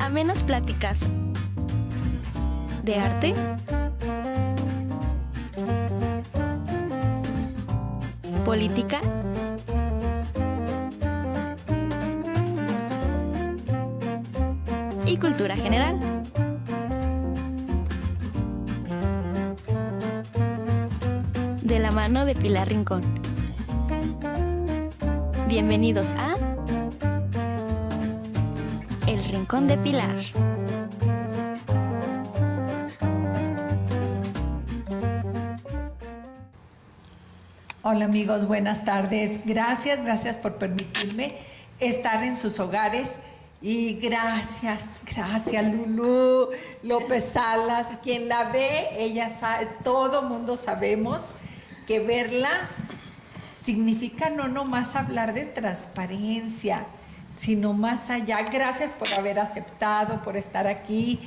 Amenas pláticas de arte, política y cultura general. De la mano de Pilar Rincón. Bienvenidos a El Rincón de Pilar. Hola amigos, buenas tardes. Gracias por permitirme estar en sus hogares. Y gracias Lulú López Salas, quien la ve, ella sabe, todo mundo sabemos que verla significa no nomás hablar de transparencia, sino más allá. Gracias por haber aceptado, por estar aquí,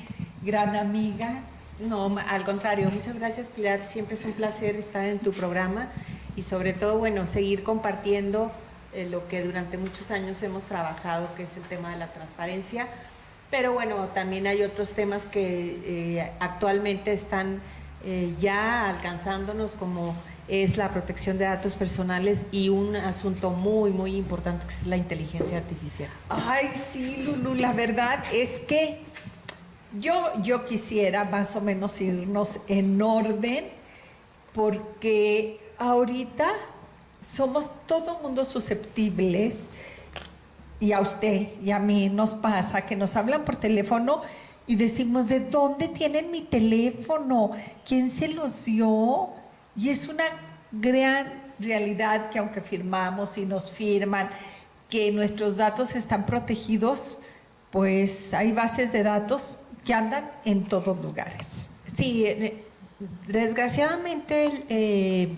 gran amiga. No, al contrario, muchas gracias Pilar, siempre es un placer estar en tu programa y sobre todo, bueno, seguir compartiendo lo que durante muchos años hemos trabajado, que es el tema de la transparencia, pero bueno, también hay otros temas que actualmente están ya alcanzándonos, como es la protección de datos personales y un asunto muy importante que es la inteligencia artificial. Ay, sí, Lulú, la verdad es que yo quisiera más o menos irnos en orden, porque ahorita somos todo mundo susceptibles, y a usted y a mí nos pasa que nos hablan por teléfono y decimos, ¿de dónde tienen mi teléfono? ¿Quién se los dio? Y es una gran realidad que aunque firmamos y nos firman que nuestros datos están protegidos, pues hay bases de datos que andan en todos lugares. Sí, desgraciadamente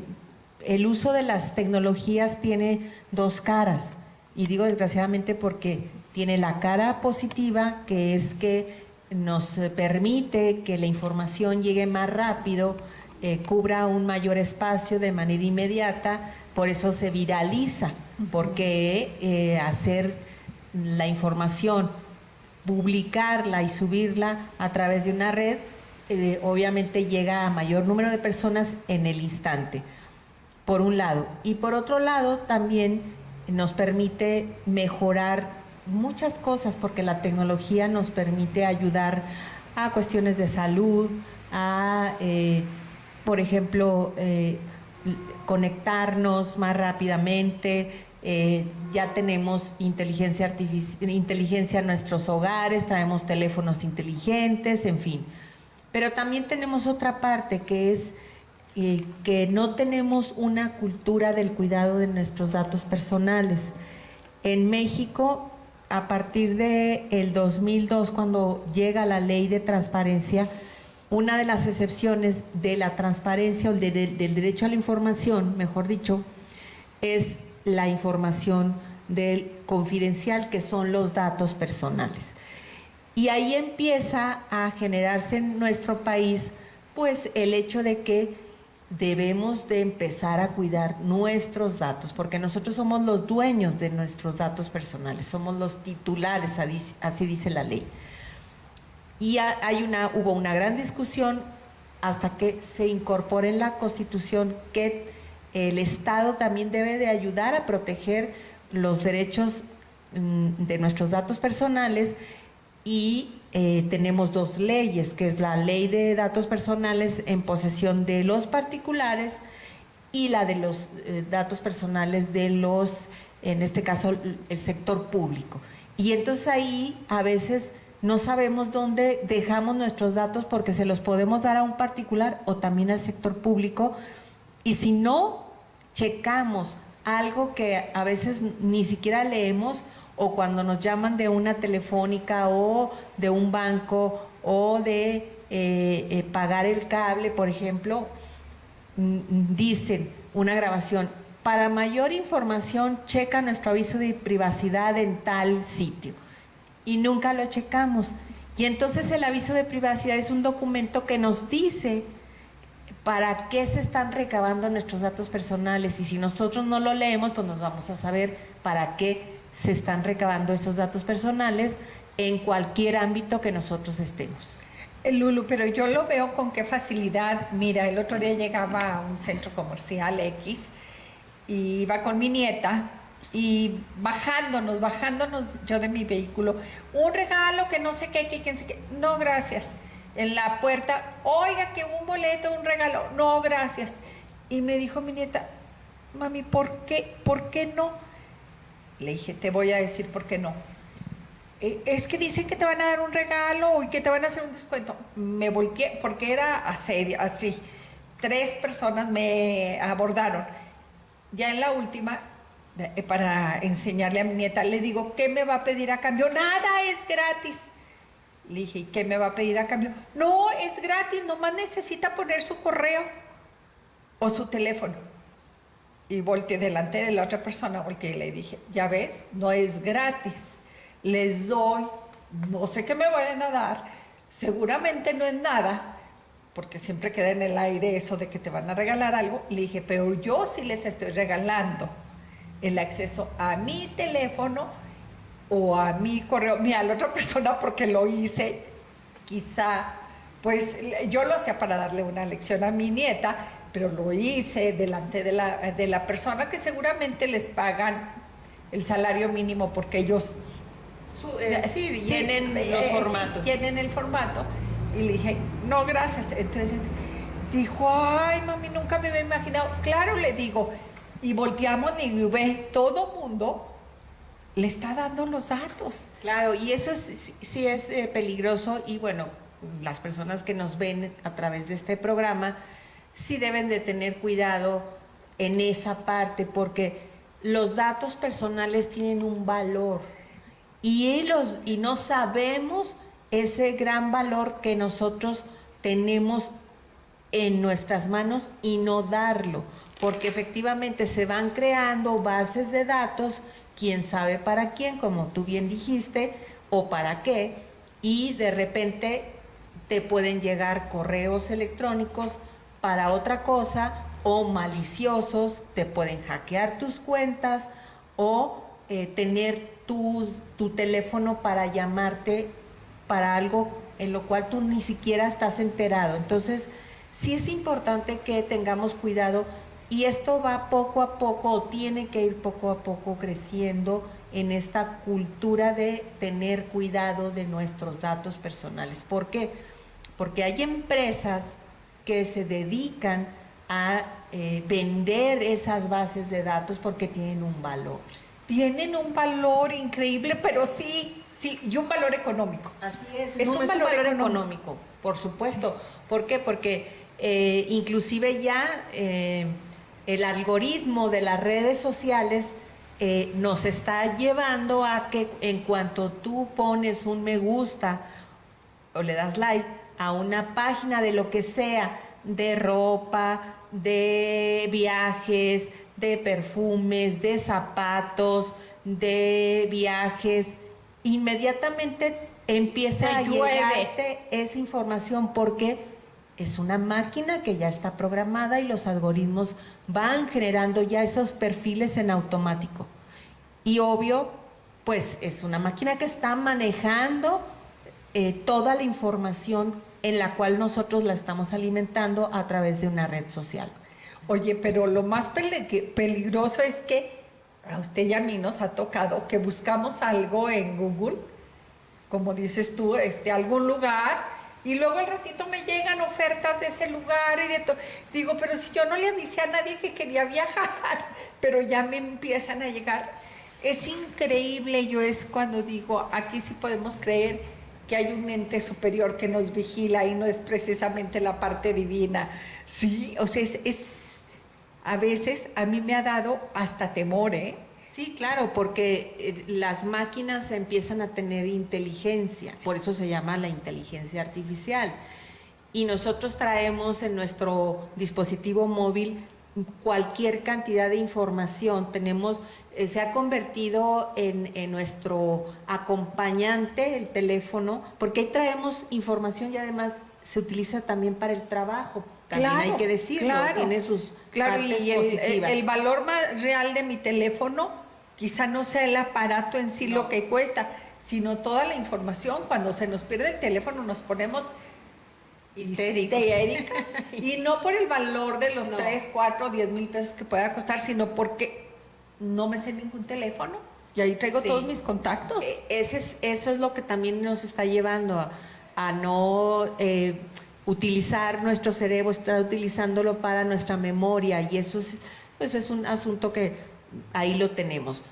el uso de las tecnologías tiene dos caras, y digo desgraciadamente porque tiene la cara positiva, que es que nos permite que la información llegue más rápido, cubra un mayor espacio de manera inmediata, por eso se viraliza, porque hacer la información, publicarla y subirla a través de una red, obviamente llega a mayor número de personas en el instante, por un lado. Y por otro lado también nos permite mejorar muchas cosas, porque la tecnología nos permite ayudar a cuestiones de salud, a por ejemplo, conectarnos más rápidamente. Ya tenemos inteligencia en nuestros hogares, traemos teléfonos inteligentes, en fin. Pero también tenemos otra parte, que es que no tenemos una cultura del cuidado de nuestros datos personales. En México, a partir del 2002, cuando llega la ley de transparencia, una de las excepciones de la transparencia o del derecho a la información, mejor dicho, es la información confidencial, que son los datos personales. Y ahí empieza a generarse en nuestro país pues el hecho de que debemos de empezar a cuidar nuestros datos, porque nosotros somos los dueños de nuestros datos personales, somos los titulares, así dice la ley. Y hubo una gran discusión hasta que se incorpore en la Constitución que el Estado también debe de ayudar a proteger los derechos de nuestros datos personales, y tenemos dos leyes, que es la Ley de Datos Personales en posesión de los particulares y la de los datos personales de los, en este caso, el sector público. Y entonces ahí a veces no sabemos dónde dejamos nuestros datos, porque se los podemos dar a un particular o también al sector público, y si no checamos algo que a veces ni siquiera leemos, o cuando nos llaman de una telefónica o de un banco o de pagar el cable, por ejemplo, dicen una grabación: para mayor información checa nuestro aviso de privacidad en tal sitio, y nunca lo checamos. Y entonces el aviso de privacidad es un documento que nos dice para qué se están recabando nuestros datos personales, y si nosotros no lo leemos, pues nos vamos a saber para qué se están recabando esos datos personales, en cualquier ámbito que nosotros estemos. Lulu, pero yo lo veo con qué facilidad. Mira, el otro día llegaba a un centro comercial X y iba con mi nieta y bajándonos yo de mi vehículo, un regalo que no sé qué, no gracias. En la puerta, oiga, que un boleto, un regalo, no gracias. Y me dijo mi nieta, mami, ¿por qué no? Le dije, te voy a decir por qué no. Es que dicen que te van a dar un regalo y que te van a hacer un descuento. Me volteé porque era asedio, así. 3 personas me abordaron. Ya en la última, para enseñarle a mi nieta, le digo, ¿qué me va a pedir a cambio? Nada, es gratis. Le dije, ¿y qué me va a pedir a cambio? No, es gratis, nomás necesita poner su correo o su teléfono. Y volteé delante de la otra persona, volteé y le dije, ya ves, no es gratis. Les doy, no sé qué me vayan a dar, seguramente no es nada, porque siempre queda en el aire eso de que te van a regalar algo. Le dije, pero yo sí les estoy regalando el acceso a mi teléfono o a mi correo. Mira, la otra persona, porque lo hice, quizá, pues yo lo hacía para darle una lección a mi nieta, pero lo hice delante de la persona que seguramente les pagan el salario mínimo porque ellos... llenen los formatos. Sí, llenen el formato. Y le dije, no, gracias. Entonces dijo, ay, mami, nunca me había imaginado. Claro, le digo. Y volteamos y ve, todo mundo le está dando los datos. Claro, y eso sí es peligroso. Y bueno, las personas que nos ven a través de este programa sí deben de tener cuidado en esa parte, porque los datos personales tienen un valor. Y no sabemos ese gran valor que nosotros tenemos en nuestras manos y no darlo, porque efectivamente se van creando bases de datos, quién sabe para quién, como tú bien dijiste, o para qué, y de repente te pueden llegar correos electrónicos para otra cosa, o maliciosos te pueden hackear tus cuentas o tener tu teléfono para llamarte para algo en lo cual tú ni siquiera estás enterado. Entonces, sí es importante que tengamos cuidado, y esto va poco a poco, o tiene que ir poco a poco creciendo en esta cultura de tener cuidado de nuestros datos personales. ¿Por qué? Porque hay empresas que se dedican a vender esas bases de datos porque tienen un valor. Tienen un valor increíble, pero sí, y un valor económico. Así es un valor económico, por supuesto. Sí. ¿Por qué? Porque inclusive ya el algoritmo de las redes sociales nos está llevando a que en cuanto tú pones un me gusta o le das like a una página de lo que sea, de ropa, de viajes, de perfumes, de zapatos, de viajes, inmediatamente empieza a llegarte esa información, porque es una máquina que ya está programada y los algoritmos van generando ya esos perfiles en automático. Y obvio, pues es una máquina que está manejando toda la información en la cual nosotros la estamos alimentando a través de una red social. Oye, pero lo más peligroso es que a usted y a mí nos ha tocado que buscamos algo en Google, como dices tú, algún lugar, y luego al ratito me llegan ofertas de ese lugar y de todo. Digo, pero si yo no le avisé a nadie que quería viajar, pero ya me empiezan a llegar. Es increíble, yo es cuando digo, aquí sí podemos creer que hay un ente superior que nos vigila y no es precisamente la parte divina. Sí, o sea, a veces a mí me ha dado hasta temor, ¿eh? Sí, claro, porque las máquinas empiezan a tener inteligencia, sí. Por eso se llama la inteligencia artificial. Y nosotros traemos en nuestro dispositivo móvil cualquier cantidad de información. Se ha convertido en nuestro acompañante, el teléfono, porque ahí traemos información y además se utiliza también para el trabajo. También claro, hay que decirlo, claro, tiene sus partes y positivas. El valor más real de mi teléfono quizá no sea el aparato en sí, no, lo que cuesta, sino toda la información. Cuando se nos pierde el teléfono nos ponemos Histéricos. histéricas. Y no por el valor de los No. 3, 4, 10 mil pesos que pueda costar, sino porque no me sé ningún teléfono. Y ahí traigo Sí. todos mis contactos. Eso es lo que también nos está llevando a no utilizar nuestro cerebro, estar utilizándolo para nuestra memoria, y eso es, pues es un asunto que ahí lo tenemos.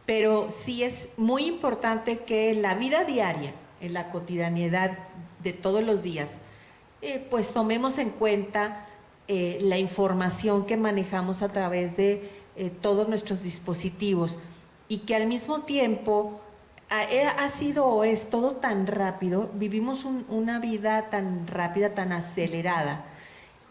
Pero sí es muy importante que en la vida diaria, en la cotidianidad de todos los días, pues tomemos en cuenta la información que manejamos a través de todos nuestros dispositivos, y que al mismo tiempo ha sido o es todo tan rápido, vivimos una vida tan rápida, tan acelerada,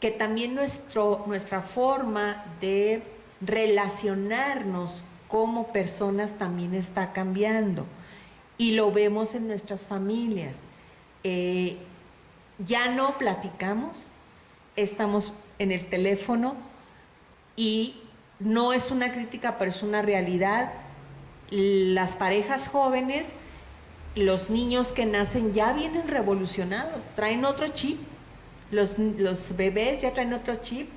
que también nuestra forma de relacionarnos como personas también está cambiando, y lo vemos en nuestras familias. Ya no platicamos, estamos en el teléfono, y no es una crítica, pero es una realidad. Las parejas jóvenes, los niños que nacen ya vienen revolucionados, traen otro chip, los bebés ya traen otro chip,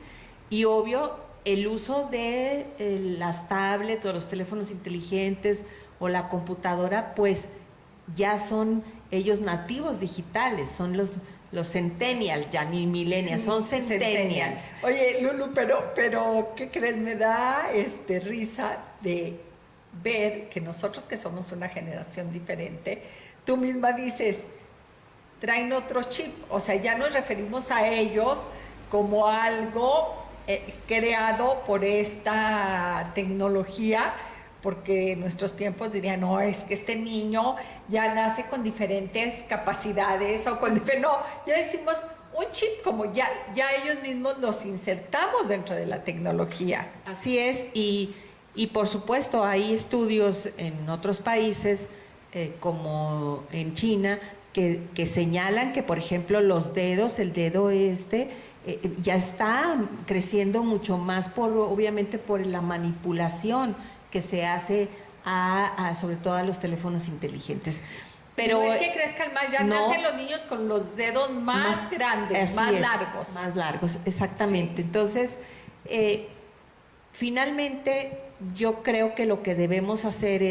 y obvio el uso de las tablets o los teléfonos inteligentes o la computadora, pues ya son ellos nativos digitales, son los centennials, ya ni millennials, son centennials. Oye, Lulu, pero ¿qué crees? Me da risa de ver que nosotros, que somos una generación diferente, tú misma dices, traen otro chip. O sea, ya nos referimos a ellos como algo creado por esta tecnología, porque en nuestros tiempos dirían, no, es que este niño ya nace con diferentes capacidades, o con no, ya decimos un chip, como ya ellos mismos los insertamos dentro de la tecnología. Así es, y por supuesto hay estudios en otros países, como en China, que señalan que, por ejemplo, los dedos, el dedo ya está creciendo mucho más, obviamente por la manipulación que se hace sobre todo a los teléfonos inteligentes. Pero no es que crezcan más, ya no, nacen los niños con los dedos más grandes, más largos. Más largos, exactamente. Sí. Entonces, finalmente, yo creo que lo que debemos hacer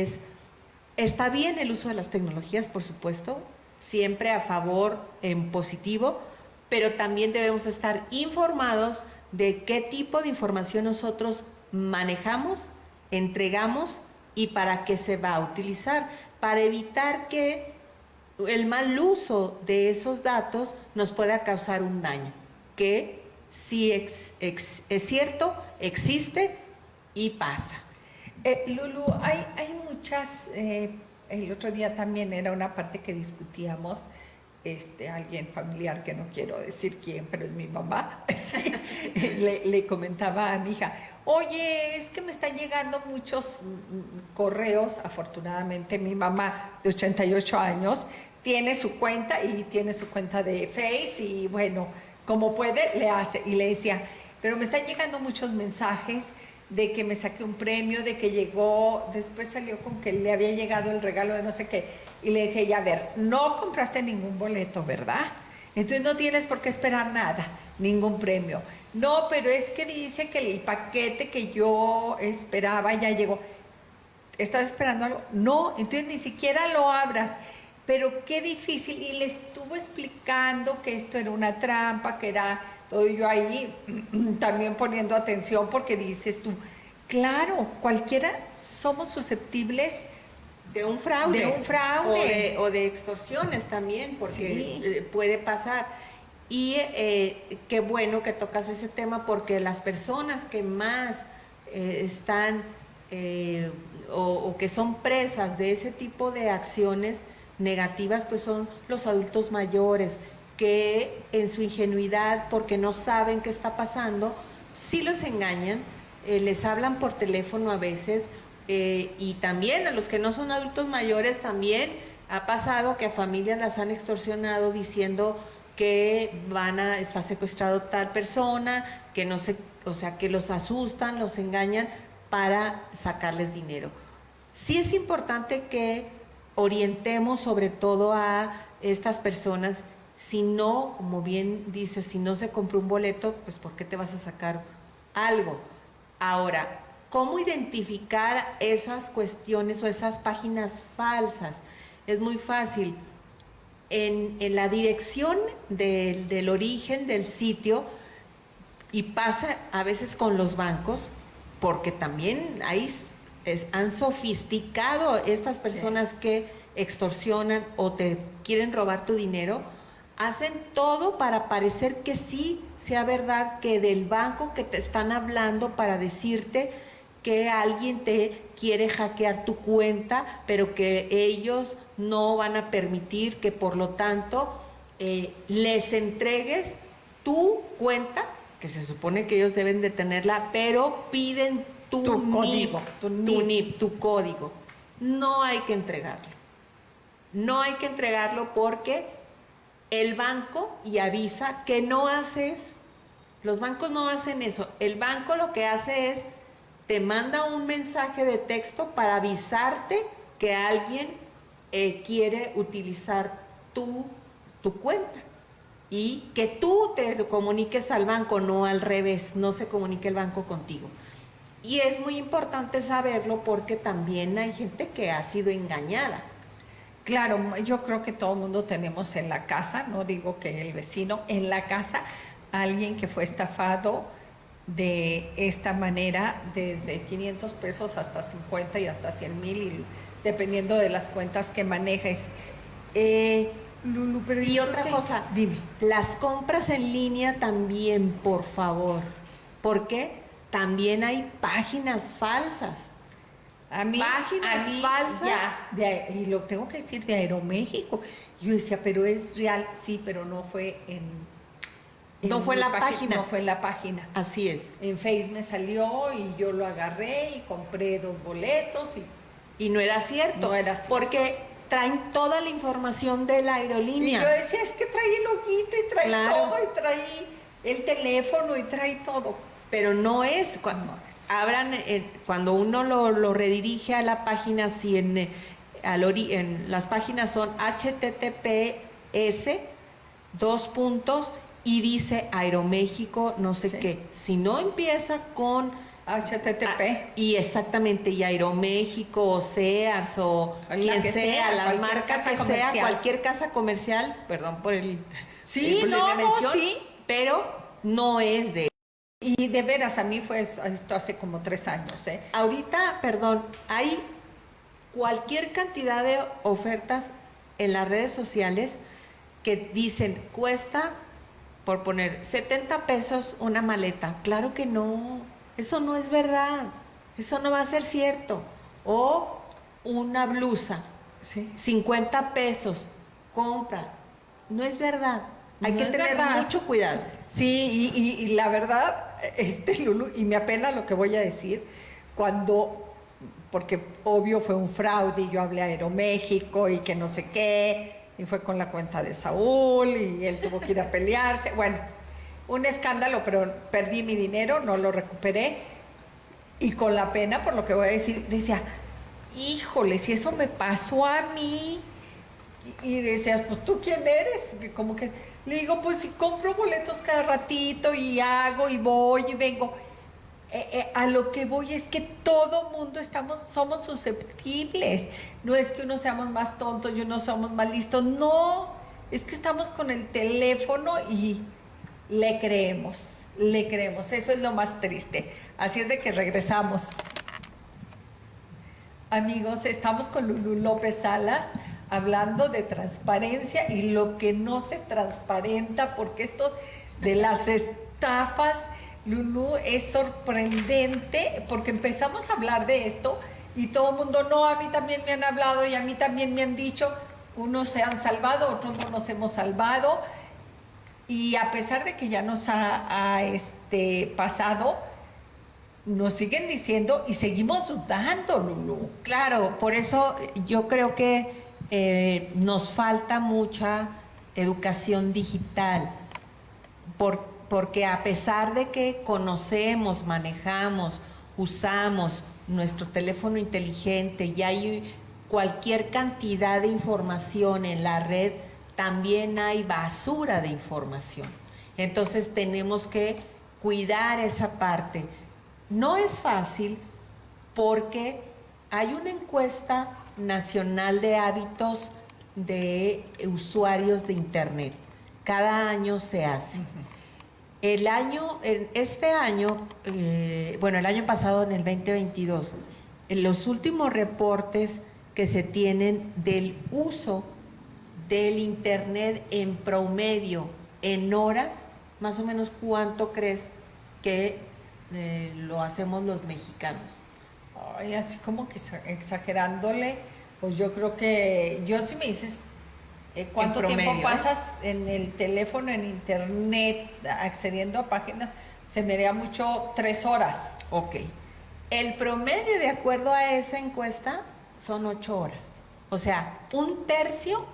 está bien el uso de las tecnologías, por supuesto, siempre a favor, en positivo, pero también debemos estar informados de qué tipo de información nosotros manejamos, entregamos y para qué se va a utilizar, para evitar que el mal uso de esos datos nos pueda causar un daño, que sí es cierto, existe y pasa. Lulu, hay muchas, el otro día también era una parte que discutíamos, alguien familiar, que no quiero decir quién, pero es mi mamá, sí, le comentaba a mi hija, oye, es que me están llegando muchos correos. Afortunadamente mi mamá de 88 años tiene su cuenta, y tiene su cuenta de Face, y bueno, como puede le hace, y le decía, pero me están llegando muchos mensajes de que me saqué un premio, de que llegó, después salió con que le había llegado el regalo de no sé qué, y le decía, ya, a ver, no compraste ningún boleto, ¿verdad? Entonces no tienes por qué esperar nada, ningún premio. No, pero es que dice que el paquete que yo esperaba ya llegó. ¿Estás esperando algo? No, entonces ni siquiera lo abras. Pero qué difícil, y le estuvo explicando que esto era una trampa, que era todo, yo ahí también poniendo atención, porque dices tú, claro, cualquiera somos susceptibles de un fraude. De un fraude. O de extorsiones también, porque sí, puede pasar. Y qué bueno que tocas ese tema, porque las personas que más están o que son presas de ese tipo de acciones negativas, pues son los adultos mayores, que en su ingenuidad, porque no saben qué está pasando, sí los engañan, les hablan por teléfono a veces, y también a los que no son adultos mayores también ha pasado que a familias las han extorsionado diciendo que está secuestrado tal persona, que no sé, o sea, que los asustan, los engañan para sacarles dinero. Sí es importante que orientemos sobre todo a estas personas. Si no, como bien dices, si no se compró un boleto, pues ¿por qué te vas a sacar algo? Ahora, ¿cómo identificar esas cuestiones o esas páginas falsas? Es muy fácil. En la dirección del origen del sitio, y pasa a veces con los bancos, porque también ahí han sofisticado estas personas que extorsionan o te quieren robar tu dinero, hacen todo para parecer que sí sea verdad, que del banco que te están hablando para decirte que alguien te quiere hackear tu cuenta, pero que ellos no van a permitir que por lo tanto les entregues tu cuenta, que se supone que ellos deben de tenerla, pero piden tu código, tu NIP, tu código. No hay que entregarlo. No hay que entregarlo porque el banco y avisa que no hace eso. Los bancos no hacen eso. El banco lo que hace es, te manda un mensaje de texto para avisarte que alguien quiere utilizar tu cuenta. Y que tú te lo comuniques al banco, no al revés, no se comunique el banco contigo. Y es muy importante saberlo porque también hay gente que ha sido engañada. Claro, yo creo que todo el mundo tenemos en la casa, no digo que el vecino, en la casa, alguien que fue estafado de esta manera, desde 500 pesos hasta 50 y hasta 100,000, y dependiendo de las cuentas que manejes. Lulu, pero y otra cosa, dime. Las compras en línea también, por favor, porque también hay páginas falsas. A mí falsas. Ya, y lo tengo que decir, de Aeroméxico. Yo decía, pero es real, sí, pero no fue no fue en la página. No fue en la página. Así es. En Face me salió y yo lo agarré y compré 2 boletos y no era cierto. No era cierto. Porque traen toda la información de la aerolínea. Y yo decía, es que trae el loguito y trae todo, y trae el teléfono y trae todo. Pero no es. Cuando uno lo redirige a la página, si en las páginas son HTTPS, y dice Aeroméxico, no sé qué. Si no empieza con HTTP. Y exactamente, y Aeroméxico, o Sears, o quien sea, la marca que sea, cualquier casa comercial, perdón por el... Sí, pero no es de... Y de veras, a mí fue esto hace como 3 años, ¿eh? Ahorita, perdón, hay cualquier cantidad de ofertas en las redes sociales que dicen, cuesta, por poner, 70 pesos una maleta. Claro que no, eso no es verdad, eso no va a ser cierto. O una blusa, 50 pesos, compra. No es verdad, hay que tener mucho cuidado. Sí, y la verdad, Lulu, y me apena lo que voy a decir, porque obvio fue un fraude y yo hablé a Aeroméxico y que no sé qué, y fue con la cuenta de Saúl y él tuvo que ir a pelearse, bueno, un escándalo, pero perdí mi dinero, no lo recuperé, y con la pena por lo que voy a decir, decía, híjole, si eso me pasó a mí, y decías, pues ¿tú quién eres? Como que le digo, pues si compro boletos cada ratito y hago y voy y vengo. A lo que voy es que todo mundo somos susceptibles. No es que unos seamos más tontos y unos somos más listos. No, es que estamos con el teléfono y le creemos. Eso es lo más triste. Así es de que regresamos. Amigos, estamos con Lulu López Salas, hablando de transparencia y lo que no se transparenta, porque esto de las estafas, Lulú, es sorprendente, porque empezamos a hablar de esto y todo el mundo, no, a mí también me han hablado y a mí también me han dicho, unos se han salvado, otros no nos hemos salvado, y a pesar de que ya nos ha pasado, nos siguen diciendo y seguimos dudando, Lulú. Claro, por eso yo creo que nos falta mucha educación digital, porque a pesar de que conocemos, manejamos, usamos nuestro teléfono inteligente, y hay cualquier cantidad de información en la red, también hay basura de información. Entonces tenemos que cuidar esa parte. No es fácil porque hay una encuesta nacional de hábitos de usuarios de Internet. Cada año se hace. El año pasado, en el 2022, en los últimos reportes que se tienen del uso del Internet en promedio, en horas, más o menos ¿cuánto crees que lo hacemos los mexicanos? Ay, así como que exagerándole, pues yo creo que, yo si me dices cuánto tiempo pasas en el teléfono, en internet, accediendo a páginas, se me haría mucho 3 horas. Ok. El promedio, de acuerdo a esa encuesta, son 8 horas. O sea, un tercio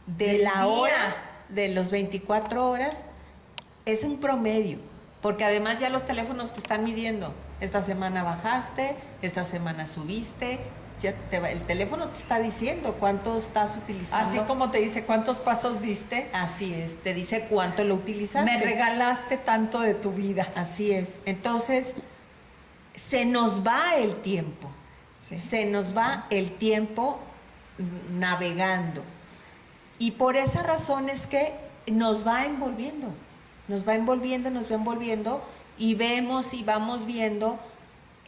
de la hora de los 24 horas es un promedio. Porque además ya los teléfonos te están midiendo. Esta semana bajaste, esta semana subiste. El teléfono te está diciendo cuánto estás utilizando. Así como te dice cuántos pasos diste. Así es, te dice cuánto lo utilizaste. Me regalaste tanto de tu vida. Así es. Entonces, se nos va el tiempo. Sí. Se nos va el tiempo navegando. Y por esa razón es que nos va envolviendo. Nos va envolviendo y vemos y vamos viendo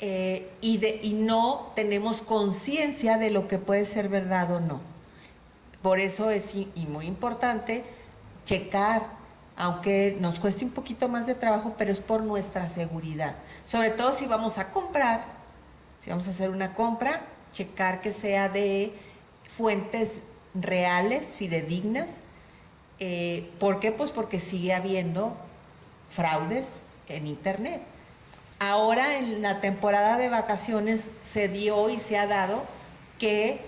y no tenemos conciencia de lo que puede ser verdad o no. Por eso es muy importante checar, aunque nos cueste un poquito más de trabajo, pero es por nuestra seguridad. Sobre todo si vamos a comprar, si vamos a hacer una compra, checar que sea de fuentes reales, fidedignas. ¿Por qué? Pues porque sigue habiendo fraudes en Internet. Ahora en la temporada de vacaciones se dio y se ha dado que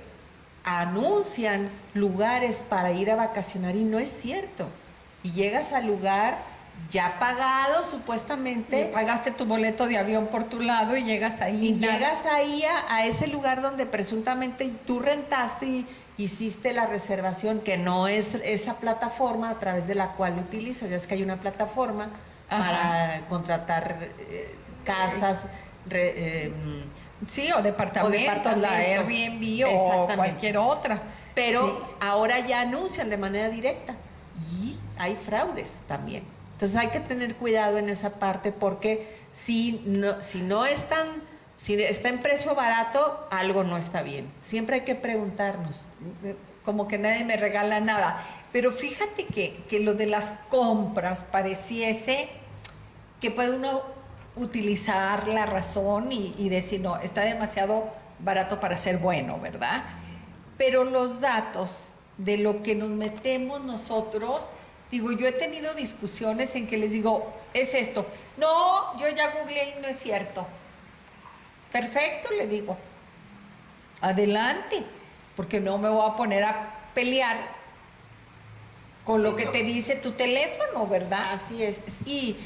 anuncian lugares para ir a vacacionar y no es cierto. Y llegas al lugar ya pagado supuestamente. Y pagaste tu boleto de avión por tu lado y llegas ahí. Y llegas ahí a ese lugar donde presuntamente tú rentaste y hiciste la reservación, que no es esa plataforma a través de la cual utilizas. Ya es que hay una plataforma para contratar casas, sí, o departamentos, la Airbnb o cualquier otra. Pero sí, ahora ya anuncian de manera directa y hay fraudes también. Entonces hay que tener cuidado en esa parte porque si está en precio barato, algo no está bien. Siempre hay que preguntarnos. Como que nadie me regala nada. Pero fíjate que lo de las compras pareciese que puede uno utilizar la razón y decir, no, está demasiado barato para ser bueno, ¿verdad? Pero los datos de lo que nos metemos nosotros, digo, yo he tenido discusiones en que les digo, es esto. No, yo ya googleé y no es cierto. Perfecto, le digo. Adelante, porque no me voy a poner a pelear con lo que te dice tu teléfono, ¿verdad? Así es. Y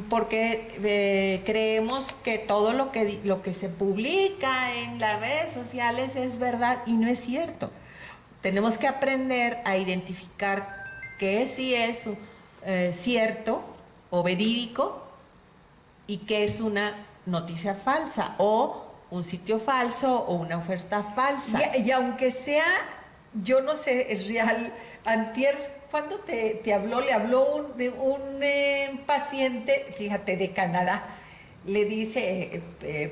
porque creemos que todo lo que se publica en las redes sociales es verdad y no es cierto. Tenemos que aprender a identificar qué sí es cierto o verídico y qué es una noticia falsa o un sitio falso o una oferta falsa. Y aunque sea, yo no sé, es real, antier, ¿cuándo te habló? Le habló un paciente, fíjate, de Canadá, le dice,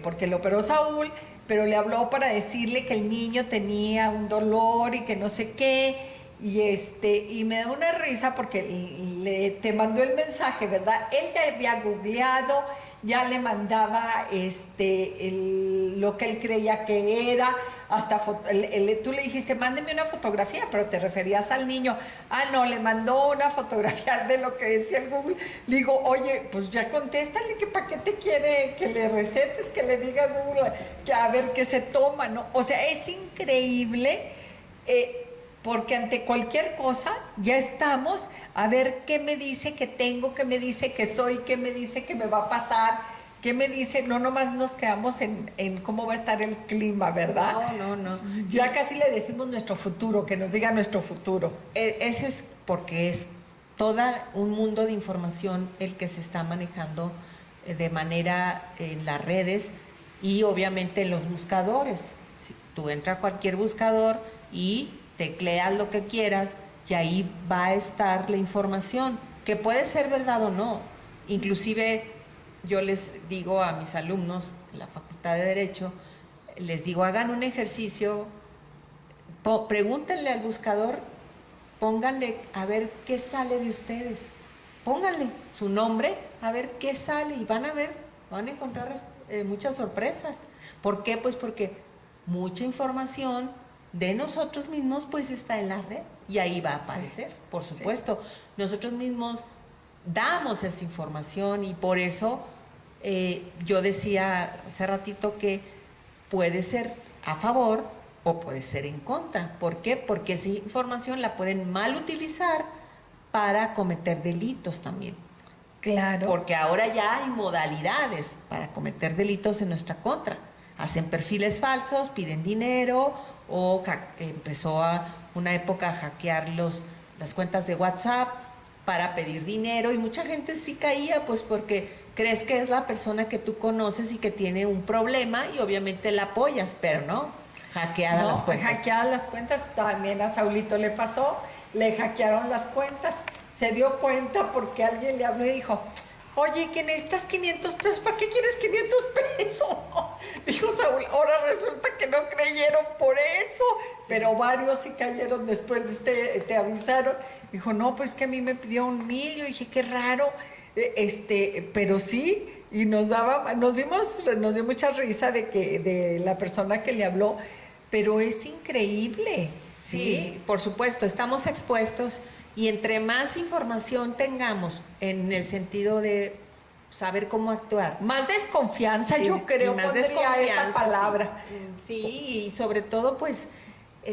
porque lo operó Saúl, pero le habló para decirle que el niño tenía un dolor y que no sé qué, y me da una risa porque te mandó el mensaje, ¿verdad? Él ya había googleado, ya le mandaba lo que él creía que era, hasta tú le dijiste, mándeme una fotografía, pero te referías al niño. Ah, no, le mandó una fotografía de lo que decía el Google. Le digo, oye, pues ya contéstale, que para qué te quiere que le recetes, que le diga a Google, que a ver qué se toma, ¿no? O sea, es increíble, porque ante cualquier cosa ya estamos a ver qué me dice que tengo, qué me dice que soy, qué me dice que me va a pasar, ¿Qué me dice? No, nomás nos quedamos en cómo va a estar el clima, ¿verdad? No. Ya casi le decimos nuestro futuro, que nos diga nuestro futuro. Ese es porque es todo un mundo de información el que se está manejando de manera en las redes y obviamente en los buscadores. Si tú entras a cualquier buscador y tecleas lo que quieras y ahí va a estar la información, que puede ser verdad o no. Inclusive yo les digo a mis alumnos en la Facultad de Derecho, les digo, hagan un ejercicio, pregúntenle al buscador, pónganle a ver qué sale de ustedes, pónganle su nombre a ver qué sale y van a ver, van a encontrar muchas sorpresas. ¿Por qué? Pues porque mucha información de nosotros mismos pues está en la red y ahí va a aparecer, sí, por supuesto. Sí. Nosotros mismos damos esa información y por eso yo decía hace ratito que puede ser a favor o puede ser en contra. ¿Por qué? Porque esa información la pueden mal utilizar para cometer delitos también. Claro. Porque ahora ya hay modalidades para cometer delitos en nuestra contra. Hacen perfiles falsos, piden dinero o empezó a una época a hackear las cuentas de WhatsApp para pedir dinero y mucha gente sí caía pues porque crees que es la persona que tú conoces y que tiene un problema y obviamente la apoyas, pero no, hackeadas las cuentas. Hackeadas las cuentas, también a Saulito le pasó, le hackearon las cuentas, se dio cuenta porque alguien le habló y dijo, oye, que necesitas 500 pesos, ¿para qué quieres 500 pesos? Dijo Saúl, ahora resulta que no creyeron por eso, sí. Pero varios sí cayeron después, te avisaron. Dijo, no, pues que a mí me pidió 1,000, yo dije, qué raro, pero sí, y nos dio mucha risa de la persona que le habló, pero es increíble. Sí, por supuesto, estamos expuestos y entre más información tengamos en el sentido de saber cómo actuar. Más desconfianza, sí, yo creo, más desconfianza, esa palabra. Sí, y sobre todo, pues,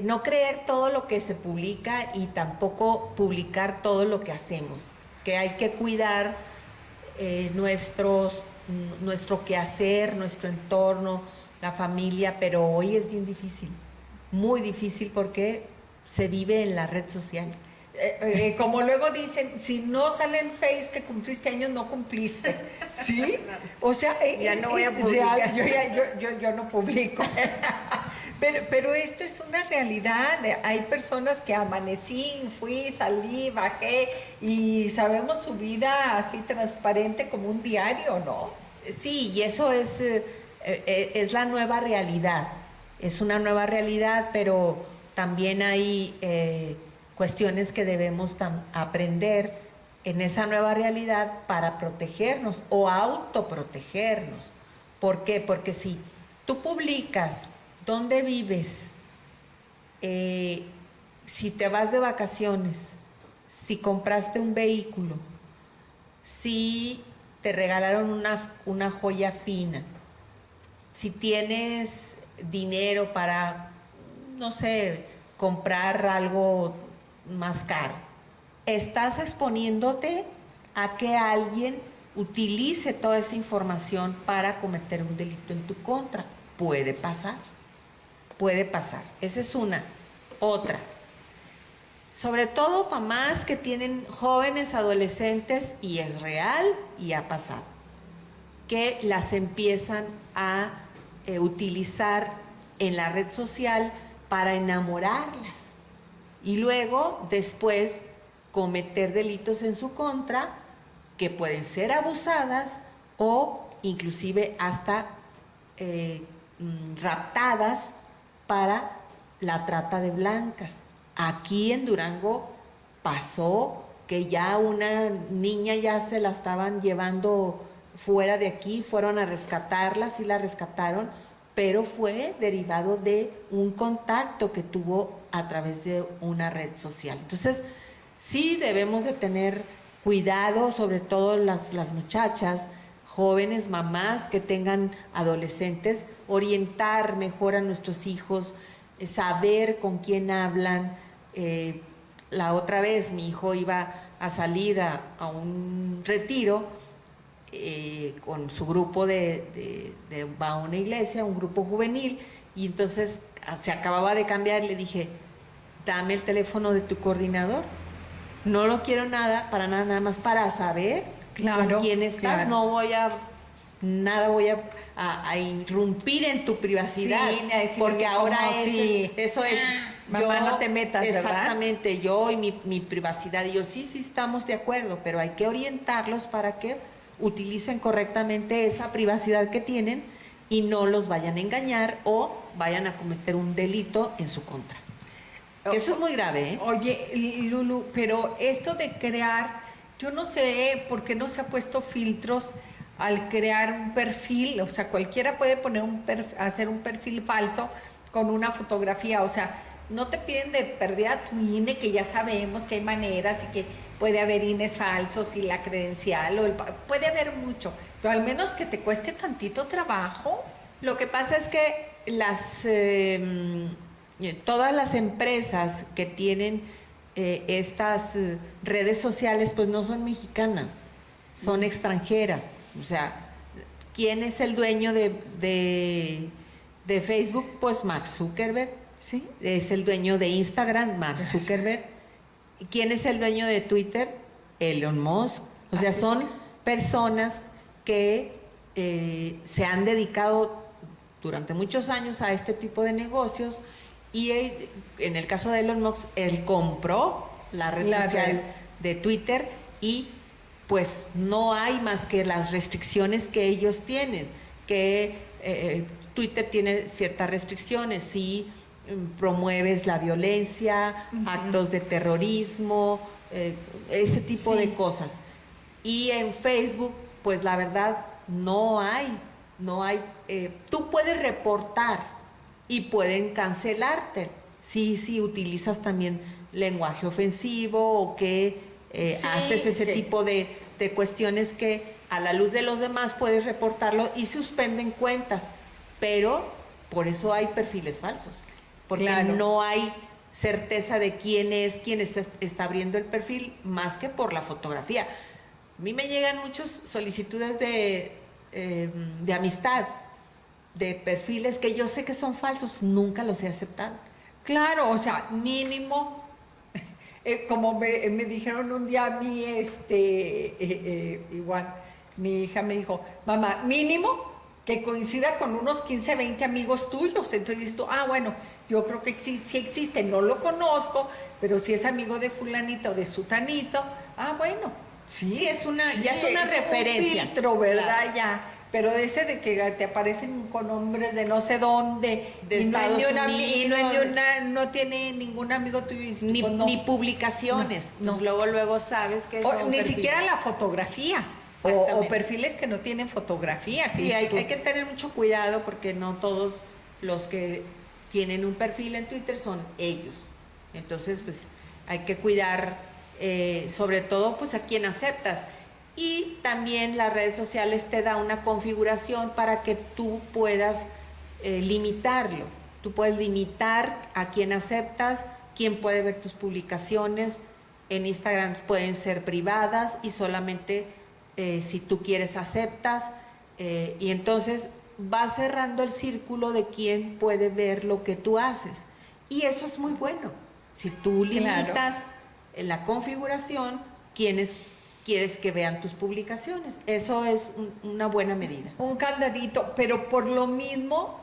no creer todo lo que se publica y tampoco publicar todo lo que hacemos, que hay que cuidar nuestro quehacer, nuestro entorno, la familia, pero hoy es bien difícil, muy difícil porque se vive en la red social. Como luego dicen, si no sale en Face que cumpliste años, no cumpliste, ¿sí? O sea, ya no voy a publicar. Real, yo no publico. Pero esto es una realidad. Hay personas que amanecí, fui, salí, bajé y sabemos su vida así transparente como un diario, ¿no? Sí, y eso es la nueva realidad. Es una nueva realidad, pero también hay cuestiones que debemos aprender en esa nueva realidad para protegernos o autoprotegernos. ¿Por qué? Porque si tú publicas dónde vives, si te vas de vacaciones, si compraste un vehículo, si te regalaron una joya fina, si tienes dinero para, no sé, comprar algo más caro, estás exponiéndote a que alguien utilice toda esa información para cometer un delito en tu contra. Puede pasar. Esa es una. Otra. Sobre todo mamás que tienen jóvenes adolescentes, y es real y ha pasado, que las empiezan a utilizar en la red social para enamorarlas y luego después cometer delitos en su contra que pueden ser abusadas o inclusive hasta raptadas para la trata de blancas. Aquí en Durango pasó que ya una niña ya se la estaban llevando fuera de aquí, fueron a rescatarla, sí la rescataron, pero fue derivado de un contacto que tuvo a través de una red social. Entonces, sí debemos de tener cuidado, sobre todo las muchachas, jóvenes, mamás que tengan adolescentes, orientar mejor a nuestros hijos, saber con quién hablan. La otra vez mi hijo iba a salir a un retiro con su grupo va a una iglesia, un grupo juvenil, y entonces se acababa de cambiar, le dije, dame el teléfono de tu coordinador, no lo quiero nada más para saber con quién estás, claro. no voy a irrumpir en tu privacidad, Sí, porque ahora sí. eso es... Mamá, no te metas, ¿verdad? Exactamente, yo y mi privacidad, y yo sí estamos de acuerdo, pero hay que orientarlos para que utilicen correctamente esa privacidad que tienen y no los vayan a engañar o vayan a cometer un delito en su contra. Eso es muy grave, ¿eh? Oye, Lulu, pero esto de crear, yo no sé por qué no se ha puesto filtros al crear un perfil, o sea, cualquiera puede poner hacer un perfil falso con una fotografía, o sea, no te piden de pérdida tu INE, que ya sabemos que hay maneras y que puede haber INEs falsos y la credencial, puede haber mucho, pero al menos que te cueste tantito trabajo. Lo que pasa es que todas las empresas que tienen estas redes sociales, pues no son mexicanas, son extranjeras. O sea, ¿quién es el dueño de Facebook? Pues Mark Zuckerberg. ¿Sí? Es el dueño de Instagram, Mark Zuckerberg. ¿Quién es el dueño de Twitter? Elon Musk. O sea, son personas que se han dedicado durante muchos años a este tipo de negocios, y en el caso de Elon Musk, él compró la red social de Twitter, y pues no hay más que las restricciones que ellos tienen, que Twitter tiene ciertas restricciones, si promueves la violencia, actos de terrorismo, ese tipo de cosas. Y en Facebook, pues la verdad, no hay, tú puedes reportar y pueden cancelarte si utilizas también lenguaje ofensivo o que haces ese tipo de cuestiones que a la luz de los demás puedes reportarlo y suspenden cuentas, pero por eso hay perfiles falsos, porque no hay certeza de quién está abriendo el perfil, más que por la fotografía. A mí me llegan muchas solicitudes de amistad, de perfiles que yo sé que son falsos, nunca los he aceptado. Claro, o sea, mínimo, como me dijeron un día a mí, igual, mi hija me dijo, mamá, mínimo que coincida con unos 15, 20 amigos tuyos. Entonces dices tú, bueno, yo creo que sí existe, no lo conozco, pero si es amigo de fulanito o de sutanito, bueno. Sí, es una referencia. Un filtro, ¿verdad? Claro. Ya. Pero de ese de que te aparecen con nombres de no sé dónde, de Estados Unidos, no tiene ningún amigo tuyo. Ni publicaciones. No. Pues luego sabes que son ni siquiera la fotografía. O perfiles que no tienen fotografía. Sí, hay que tener mucho cuidado, porque no todos los que tienen un perfil en Twitter son ellos. Entonces, pues hay que cuidar, sobre todo, pues a quién aceptas. Y también las redes sociales te da una configuración para que tú puedas limitarlo. Tú puedes limitar a quién aceptas, quién puede ver tus publicaciones. En Instagram pueden ser privadas y solamente si tú quieres aceptas. Y entonces vas cerrando el círculo de quién puede ver lo que tú haces. Y eso es muy bueno. Si tú limitas en la configuración quiénes quieres que vean tus publicaciones. Eso es una buena medida. Un candadito, pero por lo mismo,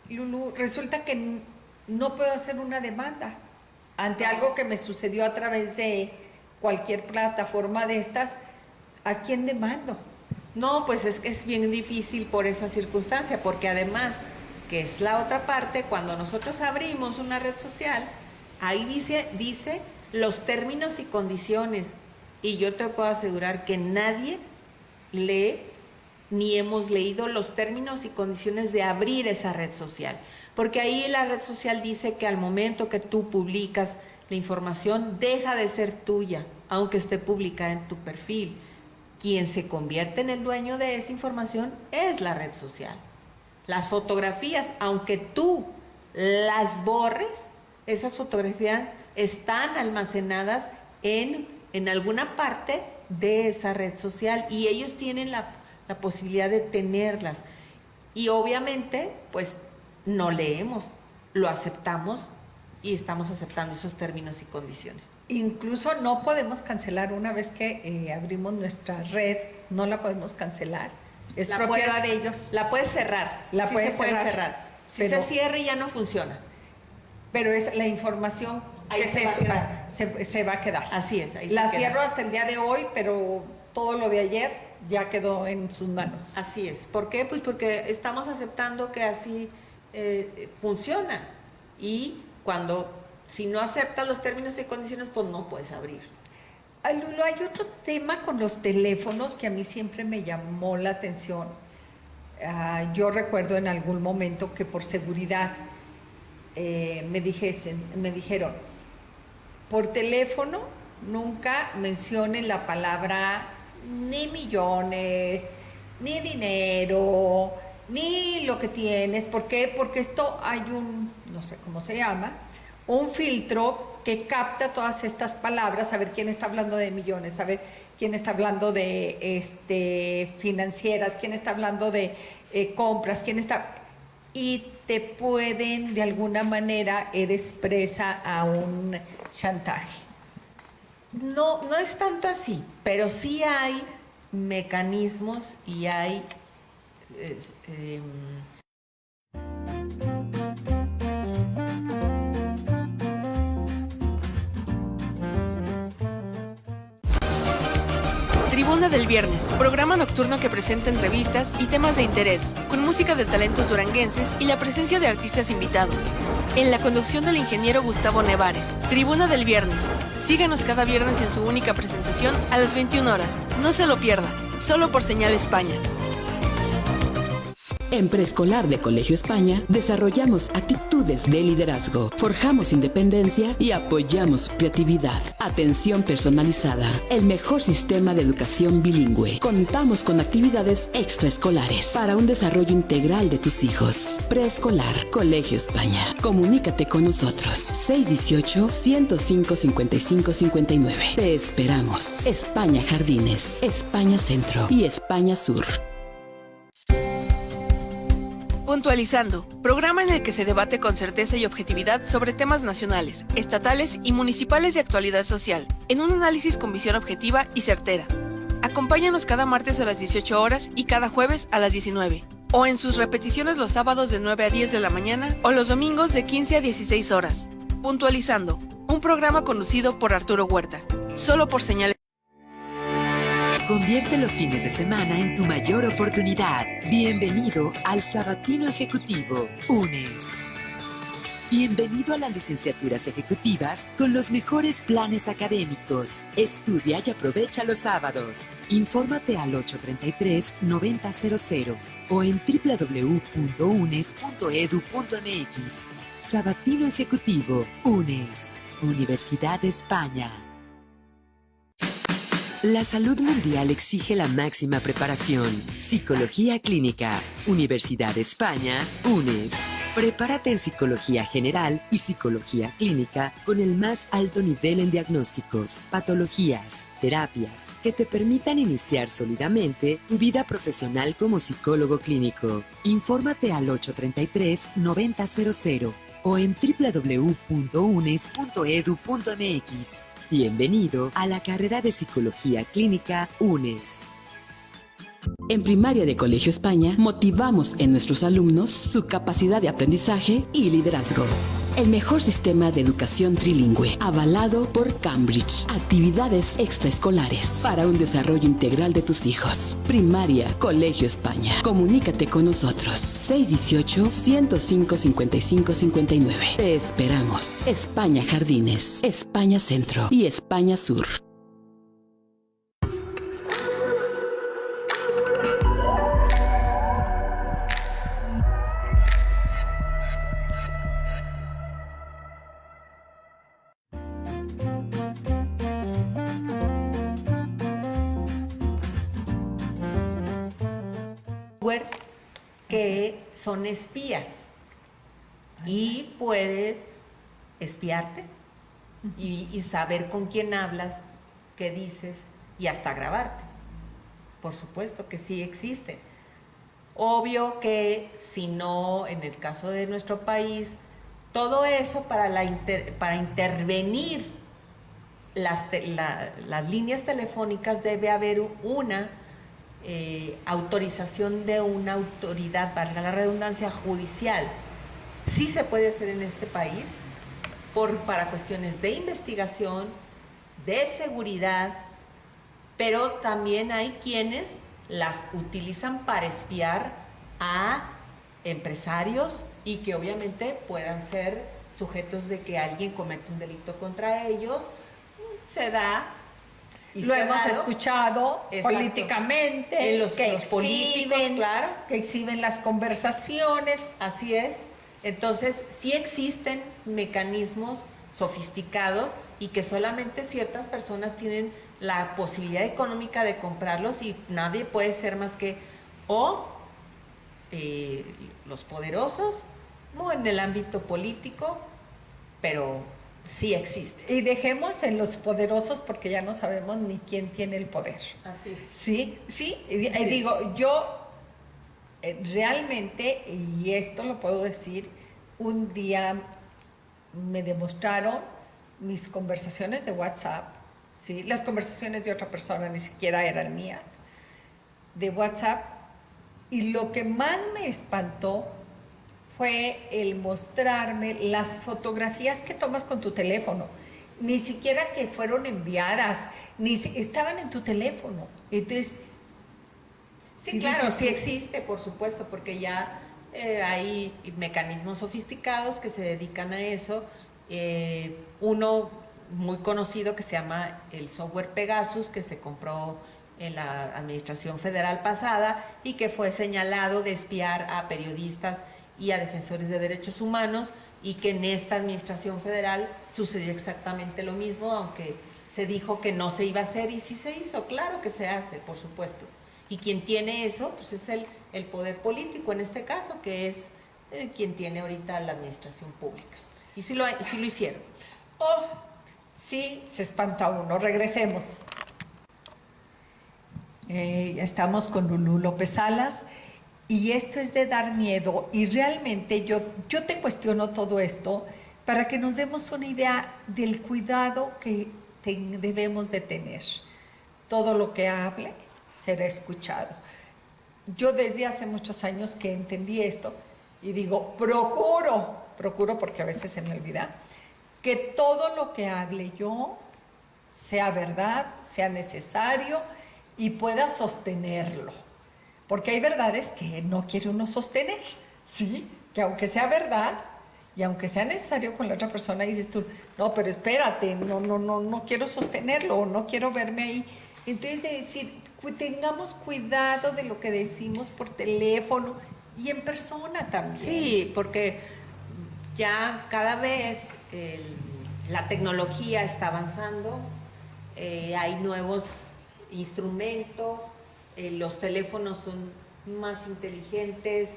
Lulu, resulta que no puedo hacer una demanda ante algo que me sucedió a través de cualquier plataforma de estas. ¿A quién demando? No, pues es que es bien difícil por esa circunstancia, porque además, que es la otra parte, cuando nosotros abrimos una red social, ahí dice los términos y condiciones. Y yo te puedo asegurar que nadie lee ni hemos leído los términos y condiciones de abrir esa red social. Porque ahí la red social dice que al momento que tú publicas la información, deja de ser tuya, aunque esté publicada en tu perfil. Quien se convierte en el dueño de esa información es la red social. Las fotografías, aunque tú las borres, esas fotografías están almacenadas en alguna parte de esa red social y ellos tienen la posibilidad de tenerlas. Y obviamente, pues no leemos, lo aceptamos y estamos aceptando esos términos y condiciones. Incluso no podemos cancelar una vez que abrimos nuestra red, no la podemos cancelar. Es propiedad de ellos. La puedes cerrar. La sí puedes se puede cerrar. cerrar. Si Pero- se cierra y ya no funciona. Pero es la información Ahí que se va a quedar. se va a quedar. Así es. Ahí La se queda. cierro hasta el día de hoy, pero todo lo de ayer ya quedó en sus manos. Así es. ¿Por qué? Pues porque estamos aceptando que así funciona. Y si no aceptas los términos y condiciones, pues no puedes abrir. Lulo, hay otro tema con los teléfonos que a mí siempre me llamó la atención. Yo recuerdo en algún momento que por seguridad me dijeron, por teléfono nunca mencionen la palabra ni millones, ni dinero, ni lo que tienes. ¿Por qué? Porque esto hay no sé cómo se llama, un filtro que capta todas estas palabras, a ver quién está hablando de millones, a ver quién está hablando de financieras, quién está hablando de compras, quién está... Y te pueden, de alguna manera, eres presa a un chantaje. No es tanto así, pero sí hay mecanismos y hay... Tribuna del Viernes, programa nocturno que presenta entrevistas y temas de interés, con música de talentos duranguenses y la presencia de artistas invitados. En la conducción del ingeniero Gustavo Nevares. Tribuna del Viernes. Síganos cada viernes en su única presentación a las 21 horas. No se lo pierda, solo por Señal España. En Preescolar de Colegio España desarrollamos actitudes de liderazgo, forjamos independencia y apoyamos creatividad. Atención personalizada, el mejor sistema de educación bilingüe. Contamos con actividades extraescolares para un desarrollo integral de tus hijos. Preescolar Colegio España. Comunícate con nosotros. 618-105-5559. Te esperamos. España Jardines, España Centro y España Sur. Puntualizando, programa en el que se debate con certeza y objetividad sobre temas nacionales, estatales y municipales de actualidad social, en un análisis con visión objetiva y certera. Acompáñanos cada martes a las 18 horas y cada jueves a las 19, o en sus repeticiones los sábados de 9 a 10 de la mañana o los domingos de 15 a 16 horas. Puntualizando, un programa conducido por Arturo Huerta, solo por Señal. Convierte los fines de semana en tu mayor oportunidad. Bienvenido al Sabatino Ejecutivo, UNES. Bienvenido a las licenciaturas ejecutivas con los mejores planes académicos. Estudia y aprovecha los sábados. Infórmate al 833-9000 o en www.unes.edu.mx. Sabatino Ejecutivo, UNES, Universidad de España. La salud mundial exige la máxima preparación. Psicología clínica, Universidad de España, UNES. Prepárate en psicología general y psicología clínica con el más alto nivel en diagnósticos, patologías, terapias que te permitan iniciar sólidamente tu vida profesional como psicólogo clínico. Infórmate al 833-9000 o en www.unes.edu.mx. Bienvenido a la carrera de Psicología Clínica UNES. En Primaria de Colegio España motivamos en nuestros alumnos su capacidad de aprendizaje y liderazgo. El mejor sistema de educación trilingüe, avalado por Cambridge. Actividades extraescolares para un desarrollo integral de tus hijos. Primaria Colegio España. Comunícate con nosotros. 618-105-5559. Te esperamos. España Jardines, España Centro y España Sur. Que son espías y puede espiarte y saber con quién hablas, qué dices y hasta grabarte. Por supuesto que sí existen. Obvio que si no, en el caso de nuestro país, todo eso para intervenir las líneas telefónicas debe haber una autorización de una autoridad, valga la redundancia, judicial. Sí se puede hacer en este país para cuestiones de investigación, de seguridad, pero también hay quienes las utilizan para espiar a empresarios y que obviamente puedan ser sujetos de que alguien comete un delito contra ellos. Se da. Y lo se ha hemos dado, escuchado exacto, políticamente, en los políticos, claro, que exhiben las conversaciones. Así es. Entonces, sí existen mecanismos sofisticados y que solamente ciertas personas tienen la posibilidad económica de comprarlos y nadie puede ser más que los poderosos o en el ámbito político, pero sí existe. Y dejemos en los poderosos porque ya no sabemos ni quién tiene el poder. Así es. Sí. Digo, yo realmente, y esto lo puedo decir, un día me demostraron mis conversaciones de WhatsApp, ¿sí? Las conversaciones de otra persona ni siquiera eran mías, de WhatsApp, y lo que más me espantó fue el mostrarme las fotografías que tomas con tu teléfono, ni siquiera que fueron enviadas, estaban en tu teléfono. Entonces, sí, claro, sí existe, por supuesto, porque ya hay mecanismos sofisticados que se dedican a eso. Uno muy conocido que se llama el software Pegasus, que se compró en la administración federal pasada y que fue señalado de espiar a periodistas y a defensores de derechos humanos, y que en esta administración federal sucedió exactamente lo mismo, aunque se dijo que no se iba a hacer y sí se hizo. Claro que se hace, por supuesto. Y quien tiene eso, pues es el poder político en este caso, que es quien tiene ahorita la administración pública. Y sí lo hicieron. Sí, se espanta uno. Regresemos. Estamos con Lulú López Salas y esto es de dar miedo, y realmente yo te cuestiono todo esto para que nos demos una idea del cuidado que debemos de tener. Todo lo que hable será escuchado. Yo desde hace muchos años que entendí esto y digo, procuro porque a veces se me olvida, que todo lo que hable yo sea verdad, sea necesario y pueda sostenerlo. Porque hay verdades que no quiere uno sostener, ¿sí? Que aunque sea verdad y aunque sea necesario con la otra persona, dices tú, no, pero espérate, no quiero sostenerlo, no quiero verme ahí. Entonces, es decir, tengamos cuidado de lo que decimos por teléfono y en persona también. Sí, porque ya cada vez la tecnología está avanzando, hay nuevos instrumentos, los teléfonos son más inteligentes,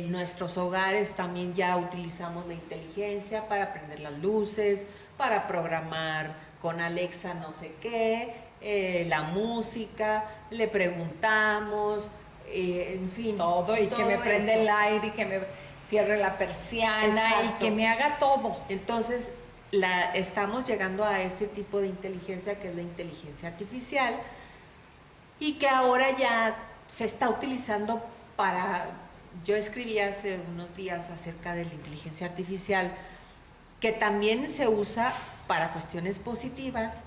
nuestros hogares también ya utilizamos la inteligencia para prender las luces, para programar con Alexa no sé qué, la música, le preguntamos, en fin. Todo, y que me prenda el aire, y que me cierre la persiana. Exacto. Y que me haga todo. Entonces, estamos llegando a ese tipo de inteligencia que es la inteligencia artificial, y que ahora ya se está utilizando para... Yo escribí hace unos días acerca de la inteligencia artificial, que también se usa para cuestiones positivas,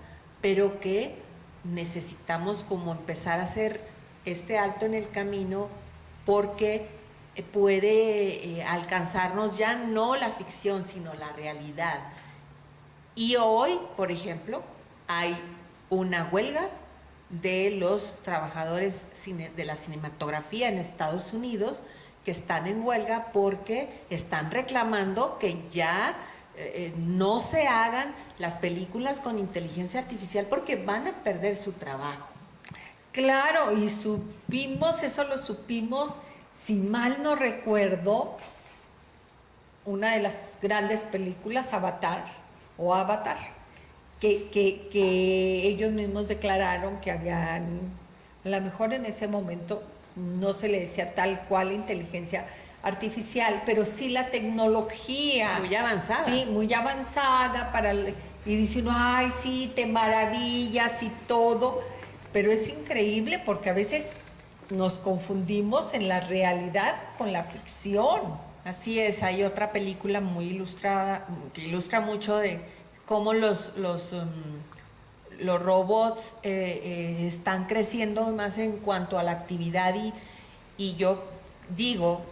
pero que necesitamos como empezar a hacer este alto en el camino, porque puede alcanzarnos ya no la ficción, sino la realidad. Y hoy, por ejemplo, hay una huelga de los trabajadores de la cinematografía en Estados Unidos, que están en huelga porque están reclamando que ya no se hagan las películas con inteligencia artificial porque van a perder su trabajo. Claro, y eso lo supimos, si mal no recuerdo, una de las grandes películas, Avatar, que ellos mismos declararon que habían, a lo mejor en ese momento no se le decía tal cual inteligencia artificial, pero sí la tecnología. Muy avanzada. Sí, muy avanzada y dice uno, ay, sí, te maravillas y todo, pero es increíble porque a veces nos confundimos en la realidad con la ficción. Así es, hay otra película muy ilustrada, que ilustra mucho de cómo los robots están creciendo más en cuanto a la actividad y yo digo,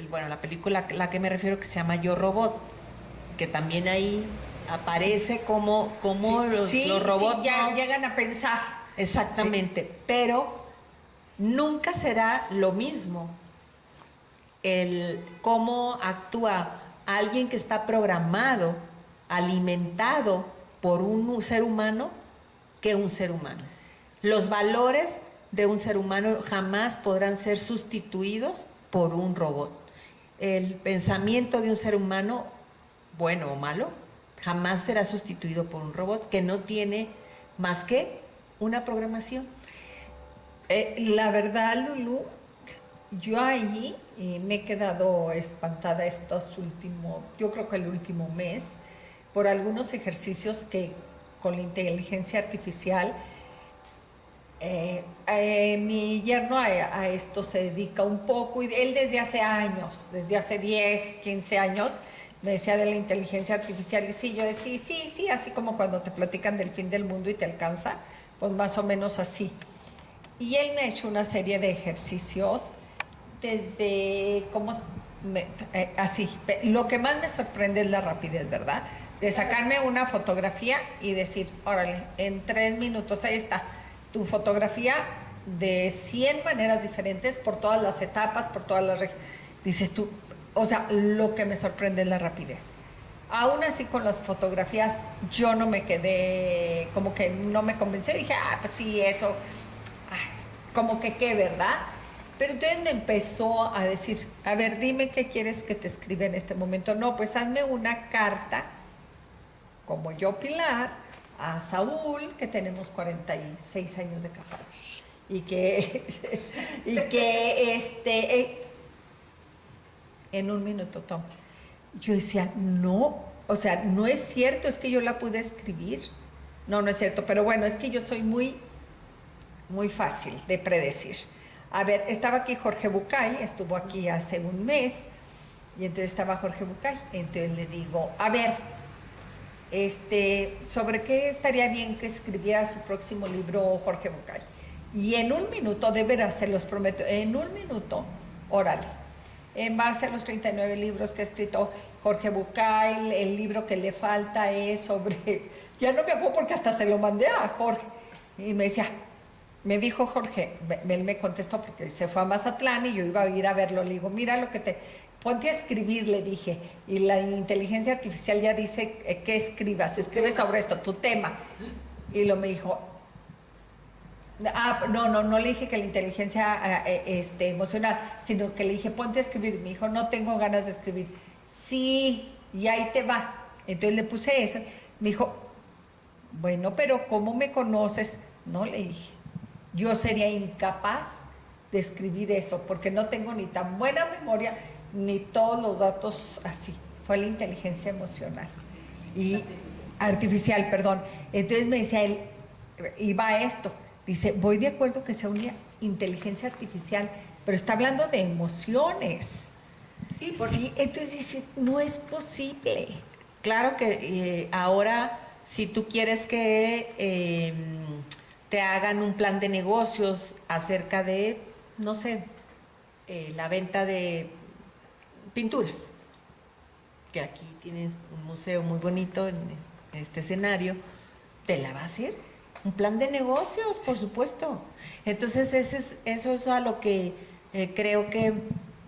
bueno, la película a la que me refiero que se llama Yo Robot, que también ahí aparece Sí. cómo los robots ya llegan a pensar. exactamente, Sí. pero nunca será lo mismo el cómo actúa alguien que está programado, alimentado por un ser humano que un ser humano. Los valores de un ser humano jamás podrán ser sustituidos por un robot. El pensamiento de un ser humano, bueno o malo, jamás será sustituido por un robot que no tiene más que una programación. La verdad, Lulú, yo ahí me he quedado espantada yo creo que el último mes, por algunos ejercicios que con la inteligencia artificial, mi yerno a esto se dedica un poco, y él desde hace 10, 15 años, me decía de la inteligencia artificial, y sí, yo decía, sí, así como cuando te platican del fin del mundo y te alcanza, pues más o menos así. Y él me ha hecho una serie de ejercicios desde así. Lo que más me sorprende es la rapidez, ¿verdad? De sacarme una fotografía y decir, órale, en 3 minutos, ahí está, tu fotografía de 100 maneras diferentes, por todas las etapas, por todas las dices tú, o sea, lo que me sorprende es la rapidez. Aún así con las fotografías yo no me quedé, como que no me convenció, dije, pues sí, eso, como que qué, ¿verdad? Pero entonces me empezó a decir, a ver, dime qué quieres que te escriba en este momento. No, pues hazme una carta, como yo, Pilar, a Saúl, que tenemos 46 años de casados. Y que en un minuto, Tom. Yo decía, no, o sea, no es cierto, es que yo la pude escribir. No es cierto, pero bueno, es que yo soy muy fácil de predecir. A ver, estaba aquí Jorge Bucay, estuvo aquí hace un mes, y entonces estaba Jorge Bucay, entonces le digo, a ver, ¿sobre qué estaría bien que escribiera su próximo libro Jorge Bucay? Y en un minuto, de veras, se los prometo, en un minuto, órale, en base a los 39 libros que ha escrito Jorge Bucay, el libro que le falta es sobre, ya no me acuerdo porque hasta se lo mandé a Jorge, y me dijo Jorge, él me contestó porque se fue a Mazatlán y yo iba a ir a verlo, le digo, mira ponte a escribir, le dije, y la inteligencia artificial ya dice que escribe sobre esto, tu tema. Y me dijo, no le dije que la inteligencia emocional, sino que le dije, ponte a escribir. Me dijo, no tengo ganas de escribir. Sí, y ahí te va. Entonces le puse eso. Me dijo, bueno, pero ¿cómo me conoces? No, le dije, yo sería incapaz de escribir eso, porque no tengo ni tan buena memoria, ni todos los datos así. Fue la inteligencia emocional. Y artificial, perdón. Entonces me decía él, iba a esto. Dice, voy de acuerdo que sea una inteligencia artificial, pero está hablando de emociones. Sí, entonces dice, no es posible. Claro que ahora, si tú quieres que te hagan un plan de negocios acerca de, no sé, la venta de pinturas, que aquí tienes un museo muy bonito en este escenario, te la va a hacer. Un plan de negocios, por supuesto. Entonces, eso es a lo que creo que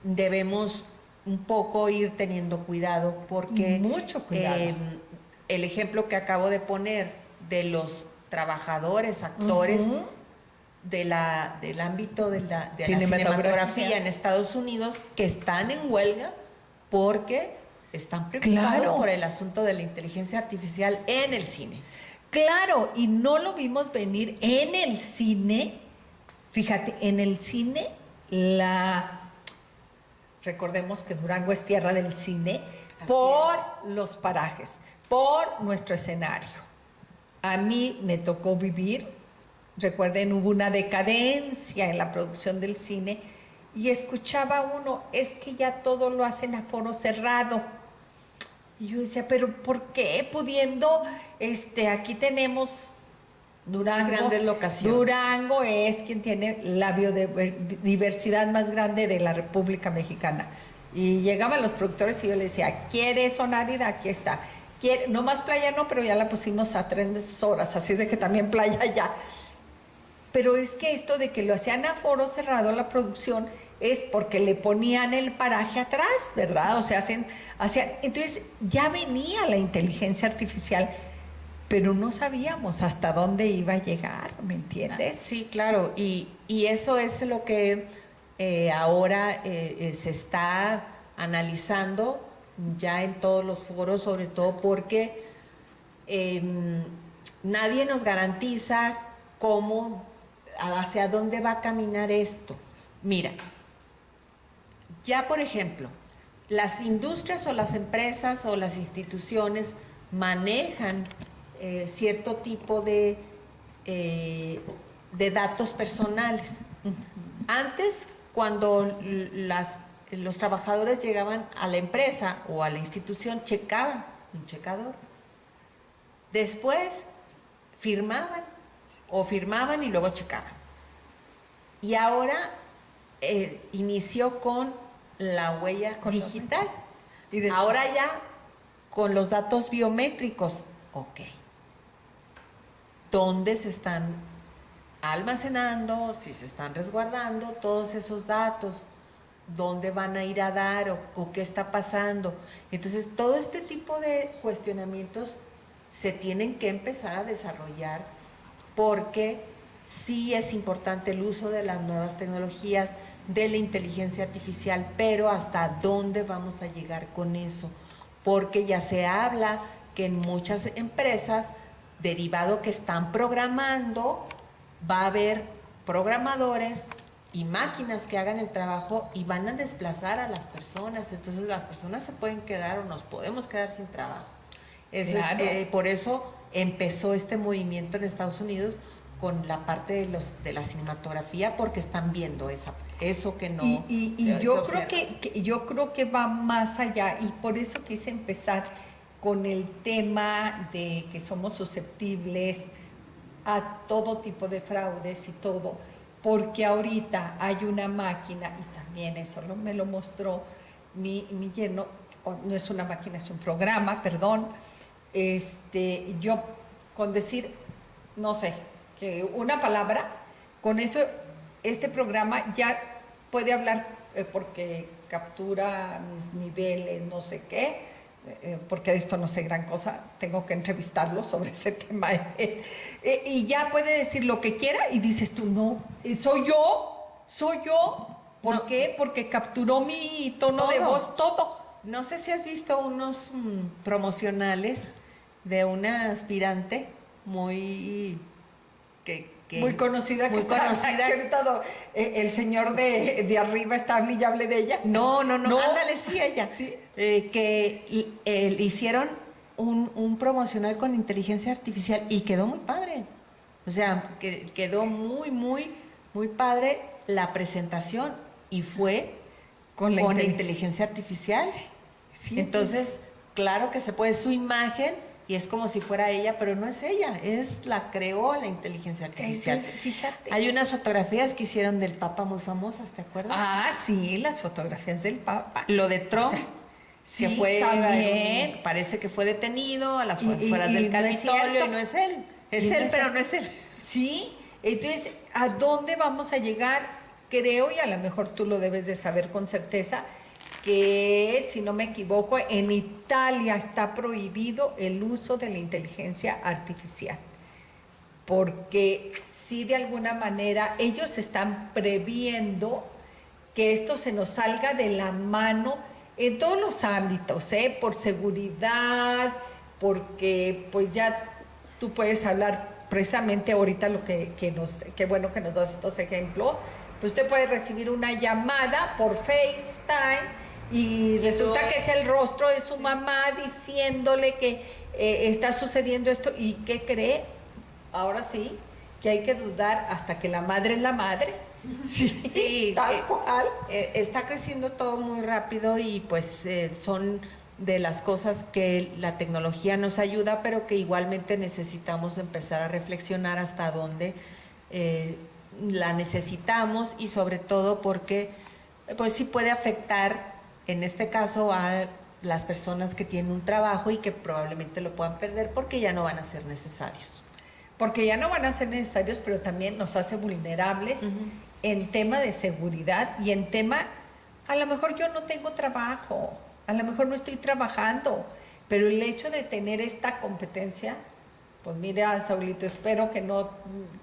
debemos un poco ir teniendo cuidado, porque mucho cuidado. El ejemplo que acabo de poner de los trabajadores, actores del ámbito de la cinematografía en Estados Unidos, que están en huelga porque están preocupados por el asunto de la inteligencia artificial en el cine. Claro, y no lo vimos venir en el cine. Fíjate, en el cine, recordemos que Durango es tierra del cine, por los parajes, por nuestro escenario. A mí me tocó vivir, recuerden, hubo una decadencia en la producción del cine y escuchaba uno, es que ya todo lo hacen a foro cerrado. Y yo decía, pero ¿por qué? Pudiendo, aquí tenemos Durango. Grandes locaciones. Durango es quien tiene la biodiversidad más grande de la República Mexicana. Y llegaban los productores y yo les decía, ¿quiere zona árida? Aquí está. No más playa no, pero ya la pusimos a 3 horas, así es de que también playa ya. Pero es que esto de que lo hacían a foro cerrado la producción es porque le ponían el paraje atrás, ¿verdad? O sea, entonces ya venía la inteligencia artificial, pero no sabíamos hasta dónde iba a llegar, ¿me entiendes? Sí, claro, y eso es lo que ahora se está analizando ya en todos los foros, sobre todo porque nadie nos garantiza hacia dónde va a caminar esto. Mira, ya por ejemplo, las industrias o las empresas o las instituciones manejan cierto tipo de datos personales. Antes, cuando los trabajadores llegaban a la empresa o a la institución, checaban un checador. Después firmaban y luego checaban. Y ahora inició con la huella digital. Y ahora ya con los datos biométricos. Ok. ¿Dónde se están almacenando? Si se están resguardando todos esos datos. ¿Dónde van a ir a dar o qué está pasando? Entonces, todo este tipo de cuestionamientos se tienen que empezar a desarrollar porque sí es importante el uso de las nuevas tecnologías, de la inteligencia artificial, pero ¿hasta dónde vamos a llegar con eso? Porque ya se habla que en muchas empresas, derivado que están programando, va a haber programadores y máquinas que hagan el trabajo y van a desplazar a las personas. Entonces las personas se pueden quedar o nos podemos quedar sin trabajo. Claro. Por eso empezó este movimiento en Estados Unidos con la parte de la cinematografía, porque están viendo eso que no. Y yo creo que va más allá, y por eso quise empezar con el tema de que somos susceptibles a todo tipo de fraudes y todo, porque ahorita hay una máquina, y también eso me lo mostró mi yerno, no es una máquina, es un programa, perdón, yo con decir, no sé, que una palabra, con eso este programa ya puede hablar porque captura mis niveles, no sé qué, porque de esto no sé gran cosa, tengo que entrevistarlo sobre ese tema, y ya puede decir lo que quiera y dices tú, no, soy yo, ¿por No. qué? Porque capturó mi tono de voz, todo. No sé si has visto unos promocionales de una aspirante muy muy conocida, muy conocida. Que ahorita el señor de arriba está hable y hable de ella. No, ándale, sí, ella. Sí. Que hicieron un promocional con inteligencia artificial y quedó muy padre. O sea, quedó muy padre la presentación y fue con la inteligencia artificial. Sí, entonces, claro que se puede, su imagen, y es como si fuera ella, pero no es ella, la creó la inteligencia artificial. Entonces, fíjate. Hay unas fotografías que hicieron del Papa muy famosas, ¿te acuerdas? Ah, sí, las fotografías del Papa. Lo de Trump, O sea, sí, que fue también. parece que fue detenido a las afueras y del no es Capitolio cierto. y no es él. Es Y no él, es pero él. no es él. Sí, entonces, ¿a dónde vamos a llegar? Creo, y a lo mejor tú lo debes de saber con certeza, que, si no me equivoco, en Italia está prohibido el uso de la inteligencia artificial, porque sí, de alguna manera ellos están previendo que esto se nos salga de la mano en todos los ámbitos, por seguridad, porque pues ya tú puedes hablar precisamente ahorita qué bueno que nos das estos ejemplos, pues usted puede recibir una llamada por FaceTime y resulta que es el rostro de su mamá diciéndole que está sucediendo esto y ¿qué cree? Ahora sí, que hay que dudar hasta que la madre es la madre. Sí, tal cual. Está creciendo todo muy rápido y pues son de las cosas que la tecnología nos ayuda, pero que igualmente necesitamos empezar a reflexionar hasta dónde la necesitamos y sobre todo porque pues sí puede afectar en este caso a las personas que tienen un trabajo y que probablemente lo puedan perder porque ya no van a ser necesarios. Porque ya no van a ser necesarios, pero también nos hace vulnerables en tema de seguridad y en tema, a lo mejor yo no tengo trabajo, a lo mejor no estoy trabajando, pero el hecho de tener esta competencia, pues mira, Saulito, espero que no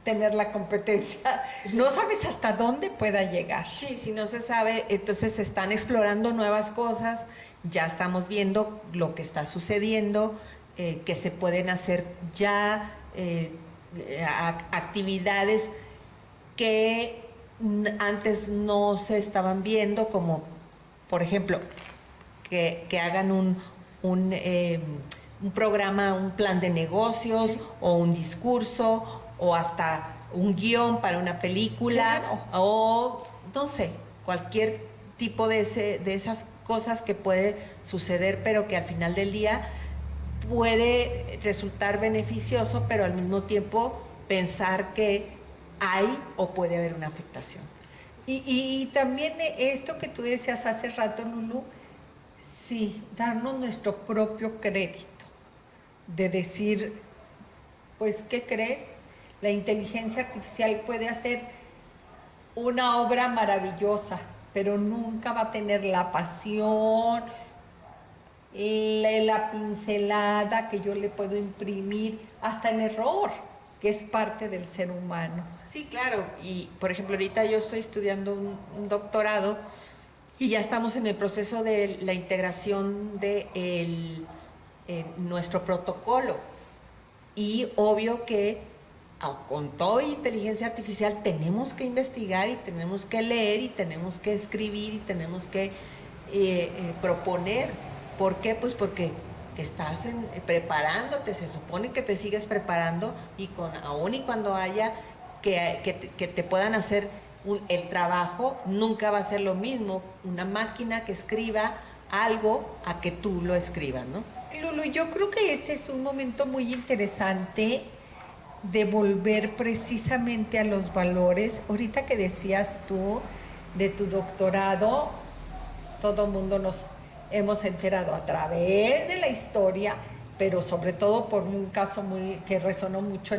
tener la competencia, no sabes hasta dónde pueda llegar. Sí, si no se sabe, entonces se están explorando nuevas cosas, ya estamos viendo lo que está sucediendo, que se pueden hacer ya actividades que antes no se estaban viendo, como por ejemplo, que hagan un programa, un plan de negocios, sí, o un discurso o hasta un guión para una película, claro, o no sé, cualquier tipo de esas cosas que puede suceder, pero que al final del día puede resultar beneficioso, pero al mismo tiempo pensar que hay o puede haber una afectación. Y también esto que tú decías hace rato, Lulú, sí, darnos nuestro propio crédito, de decir, pues, ¿qué crees? La inteligencia artificial puede hacer una obra maravillosa, pero nunca va a tener la pasión, la pincelada que yo le puedo imprimir, hasta el error, que es parte del ser humano. Sí, claro, y por ejemplo ahorita yo estoy estudiando un doctorado y ya estamos en el proceso de la integración de nuestro protocolo, y obvio que con toda inteligencia artificial tenemos que investigar y tenemos que leer y tenemos que escribir y tenemos que proponer. ¿Por qué? Pues porque estás preparándote, se supone que te sigues preparando, y aún y cuando haya que te puedan hacer el trabajo, nunca va a ser lo mismo una máquina que escriba algo a que tú lo escribas, ¿no? Lulu, yo creo que este es un momento muy interesante de volver precisamente a los valores. Ahorita que decías tú de tu doctorado, todo mundo nos hemos enterado a través de la historia, pero sobre todo por un caso que resonó mucho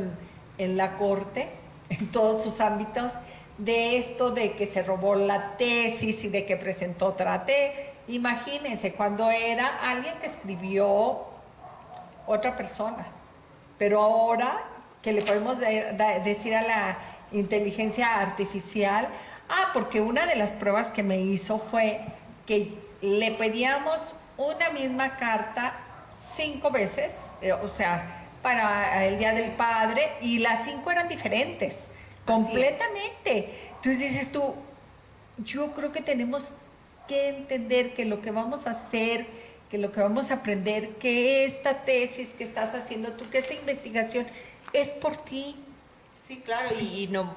en la corte, en todos sus ámbitos, de esto de que se robó la tesis y de que presentó otra tesis. Imagínense, cuando era alguien que escribió otra persona, pero ahora que le podemos decir a la inteligencia artificial, porque una de las pruebas que me hizo fue que le pedíamos una misma carta 5 veces, o sea, para el Día del Padre, y las 5 eran diferentes, completamente. Entonces dices tú, yo creo que tenemos que entender que lo que vamos a hacer, que lo que vamos a aprender, que esta tesis que estás haciendo tú, que esta investigación es por ti. Sí, claro, sí. Y no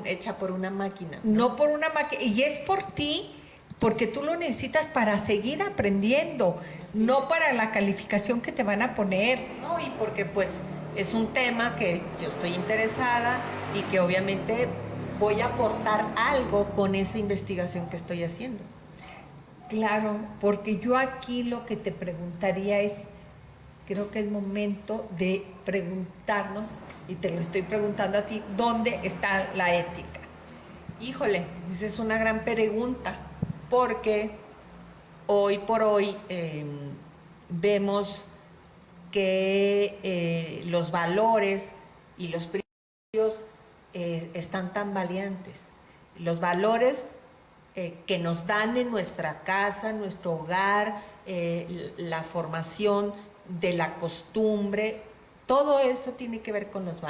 hecha por una máquina. No por una máquina, y es por ti, porque tú lo necesitas para seguir aprendiendo, no para la calificación que te van a poner. No, y porque pues es un tema que yo estoy interesada y que obviamente voy a aportar algo con esa investigación que estoy haciendo. Claro, porque yo aquí lo que te preguntaría es, creo que es momento de preguntarnos, y te lo estoy preguntando a ti, ¿dónde está la ética? Híjole, esa es una gran pregunta, porque hoy por hoy vemos que los valores y los principios están tan variantes. Los valores que nos dan en nuestra casa, en nuestro hogar, la formación de la costumbre, Todo eso tiene que ver con los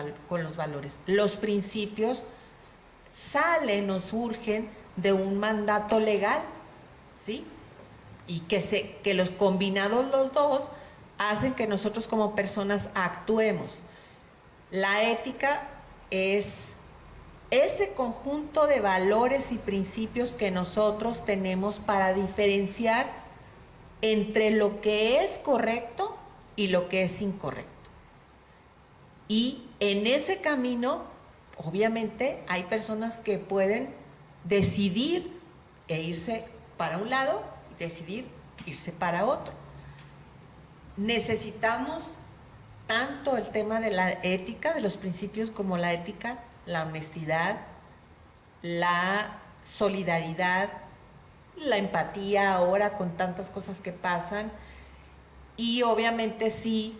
valores. Los principios salen o surgen de un mandato legal, ¿sí? Y que los combinados los dos hacen que nosotros como personas actuemos. La ética es ese conjunto de valores y principios que nosotros tenemos para diferenciar entre lo que es correcto y lo que es incorrecto. Y en ese camino, obviamente, hay personas que pueden decidir irse para un lado y decidir irse para otro. Necesitamos tanto el tema de la ética, de los principios, como la ética, la honestidad, la solidaridad, la empatía ahora con tantas cosas que pasan. Y obviamente sí,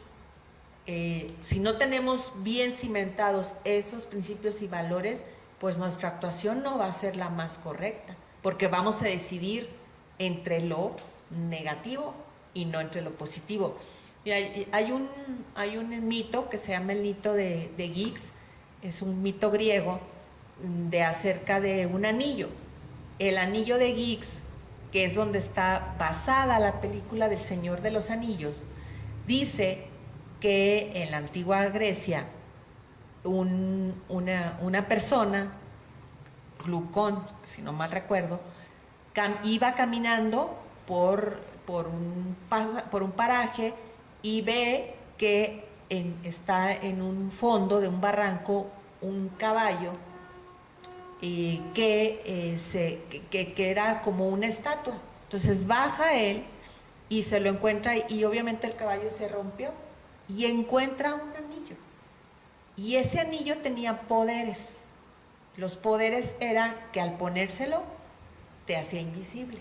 si no tenemos bien cimentados esos principios y valores, pues nuestra actuación no va a ser la más correcta, porque vamos a decidir entre lo negativo y no entre lo positivo. Mira, hay un mito que se llama el mito de Giggs, es un mito griego acerca de un anillo. El anillo de Giggs, que es donde está basada la película del Señor de los Anillos, dice que en la antigua Grecia una persona, Glucón, si no mal recuerdo, iba caminando por un paraje y ve que está en un fondo de un barranco un caballo que era como una estatua. Entonces baja él y se lo encuentra y obviamente el caballo se rompió y encuentra un anillo. Y ese anillo tenía poderes. Los poderes eran que al ponérselo te hacía invisible.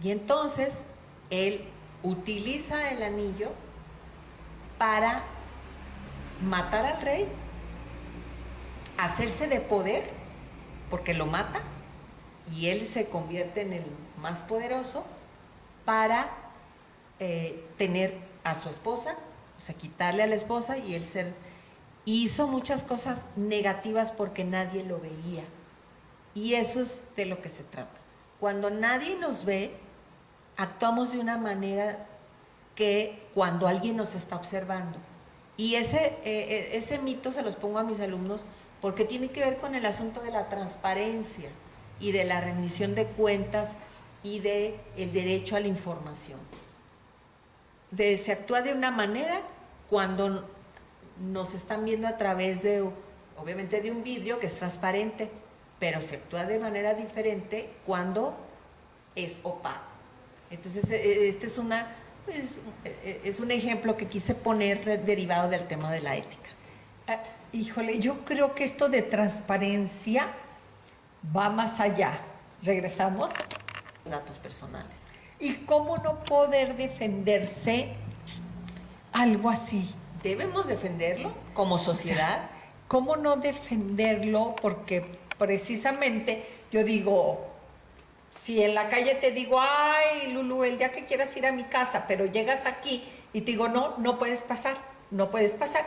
Y entonces él utiliza el anillo para matar al rey, hacerse de poder, porque lo mata, y él se convierte en el más poderoso para tener a su esposa, o sea, quitarle a la esposa y él hizo muchas cosas negativas porque nadie lo veía. Y eso es de lo que se trata. Cuando nadie nos ve, actuamos de una manera que cuando alguien nos está observando. Y ese mito se los pongo a mis alumnos porque tiene que ver con el asunto de la transparencia y de la rendición de cuentas y del derecho a la información. Se actúa de una manera cuando nos están viendo a través obviamente de un vidrio que es transparente, pero se actúa de manera diferente cuando es opaco. Entonces, este es un ejemplo que quise poner derivado del tema de la ética. Híjole, yo creo que esto de transparencia va más allá. ¿Regresamos? Datos personales. ¿Y cómo no poder defenderse algo así? Debemos defenderlo como sociedad. O sea, ¿cómo no defenderlo? Porque precisamente yo digo, si en la calle te digo, ay, Lulu, el día que quieras ir a mi casa, pero llegas aquí y te digo, no puedes pasar, no puedes pasar.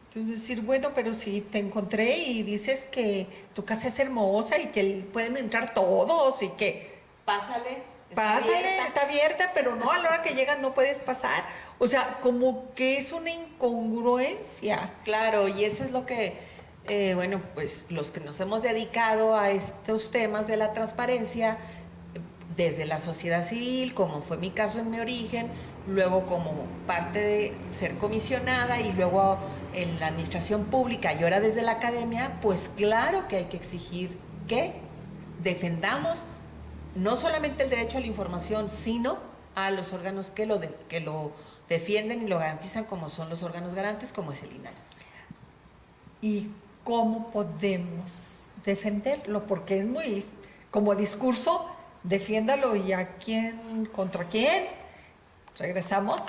Entonces decir, bueno, pero si te encontré y dices que tu casa es hermosa y que pueden entrar todos y que... Pásale, está abierta, pero no, a la hora que llegas no puedes pasar. O sea, como que es una incongruencia. Claro, y eso es lo que, bueno, pues los que nos hemos dedicado a estos temas de la transparencia, desde la sociedad civil, como fue mi caso en mi origen, luego como parte de ser comisionada y luego en la administración pública y ahora desde la academia, pues claro que hay que exigir que defendamos no solamente el derecho a la información, sino a los órganos que lo defienden y lo garantizan, como son los órganos garantes, como es el INAI. ¿Y cómo podemos defenderlo? Porque es muy, como discurso, defiéndalo y a quién, contra quién. Regresamos.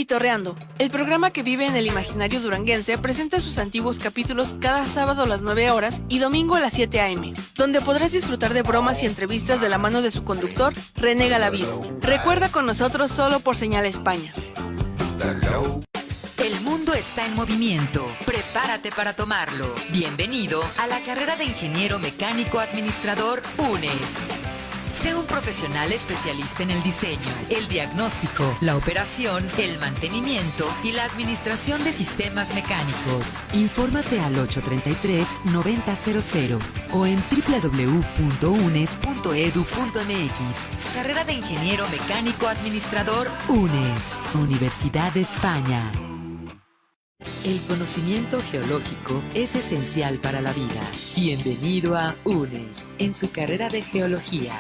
Pitorreando, el programa que vive en el imaginario duranguense, presenta sus antiguos capítulos cada sábado a las 9 horas y domingo a las 7 a.m., donde podrás disfrutar de bromas y entrevistas de la mano de su conductor, René Galaviz. Recuerda con nosotros solo por Señal España. El mundo está en movimiento. Prepárate para tomarlo. Bienvenido a la carrera de Ingeniero Mecánico Administrador UNES. Sé un profesional especialista en el diseño, el diagnóstico, la operación, el mantenimiento y la administración de sistemas mecánicos. Infórmate al 833-9000 o en www.unes.edu.mx. Carrera de Ingeniero Mecánico Administrador UNES, Universidad de España. El conocimiento geológico es esencial para la vida. Bienvenido a UNES en su carrera de Geología.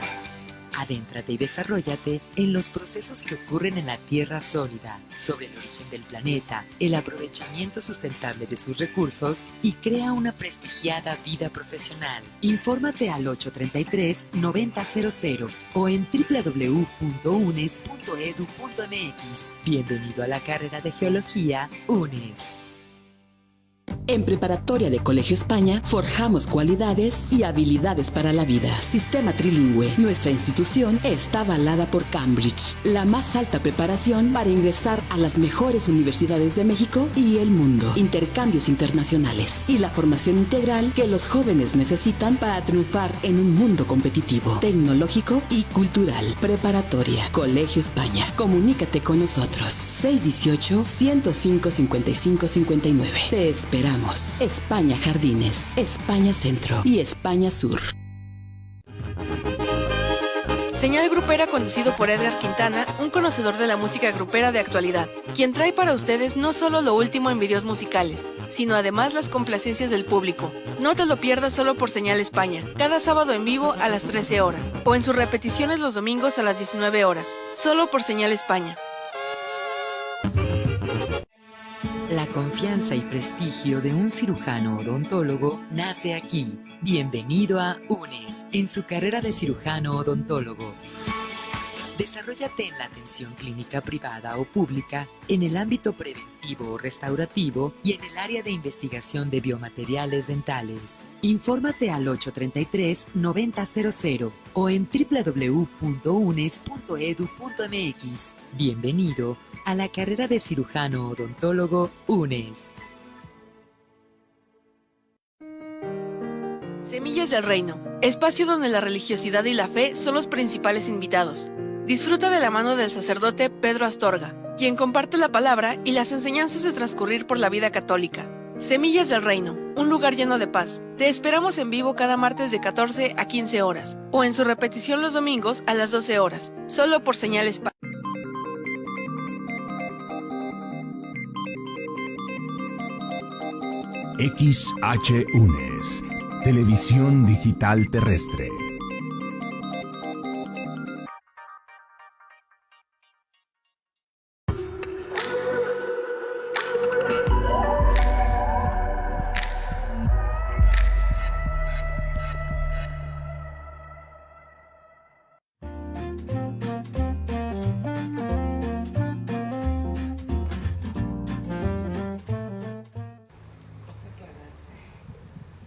Adéntrate y desarróllate en los procesos que ocurren en la Tierra sólida, sobre el origen del planeta, el aprovechamiento sustentable de sus recursos y crea una prestigiada vida profesional. Infórmate al 833-9000 o en www.unes.edu.mx. Bienvenido a la carrera de Geología UNES. En Preparatoria de Colegio España forjamos cualidades y habilidades para la vida. Sistema trilingüe. Nuestra institución está avalada por Cambridge, la más alta preparación para ingresar a las mejores universidades de México y el mundo. Intercambios internacionales y la formación integral que los jóvenes necesitan para triunfar en un mundo competitivo, tecnológico y cultural. Preparatoria Colegio España. Comunícate con nosotros. 618-105-5559. Te esperamos. España Jardines, España Centro y España Sur. Señal Grupera, conducido por Edgar Quintana, un conocedor de la música grupera de actualidad, quien trae para ustedes no solo lo último en videos musicales, sino además las complacencias del público. No te lo pierdas solo por Señal España, cada sábado en vivo a las 13 horas, o en sus repeticiones los domingos a las 19 horas, solo por Señal España. La confianza y prestigio de un cirujano odontólogo nace aquí. Bienvenido a UNES en su carrera de cirujano odontólogo. Desarróllate en la atención clínica privada o pública, en el ámbito preventivo o restaurativo y en el área de investigación de biomateriales dentales. Infórmate al 833-9000 o en www.unes.edu.mx. Bienvenido a la carrera de cirujano odontólogo UNES. Semillas del Reino, espacio donde la religiosidad y la fe son los principales invitados. Disfruta de la mano del sacerdote Pedro Astorga, quien comparte la palabra y las enseñanzas de transcurrir por la vida católica. Semillas del Reino, un lugar lleno de paz. Te esperamos en vivo cada martes de 14 a 15 horas, o en su repetición los domingos a las 12 horas, solo por Señal España. XH UNES, Televisión Digital Terrestre.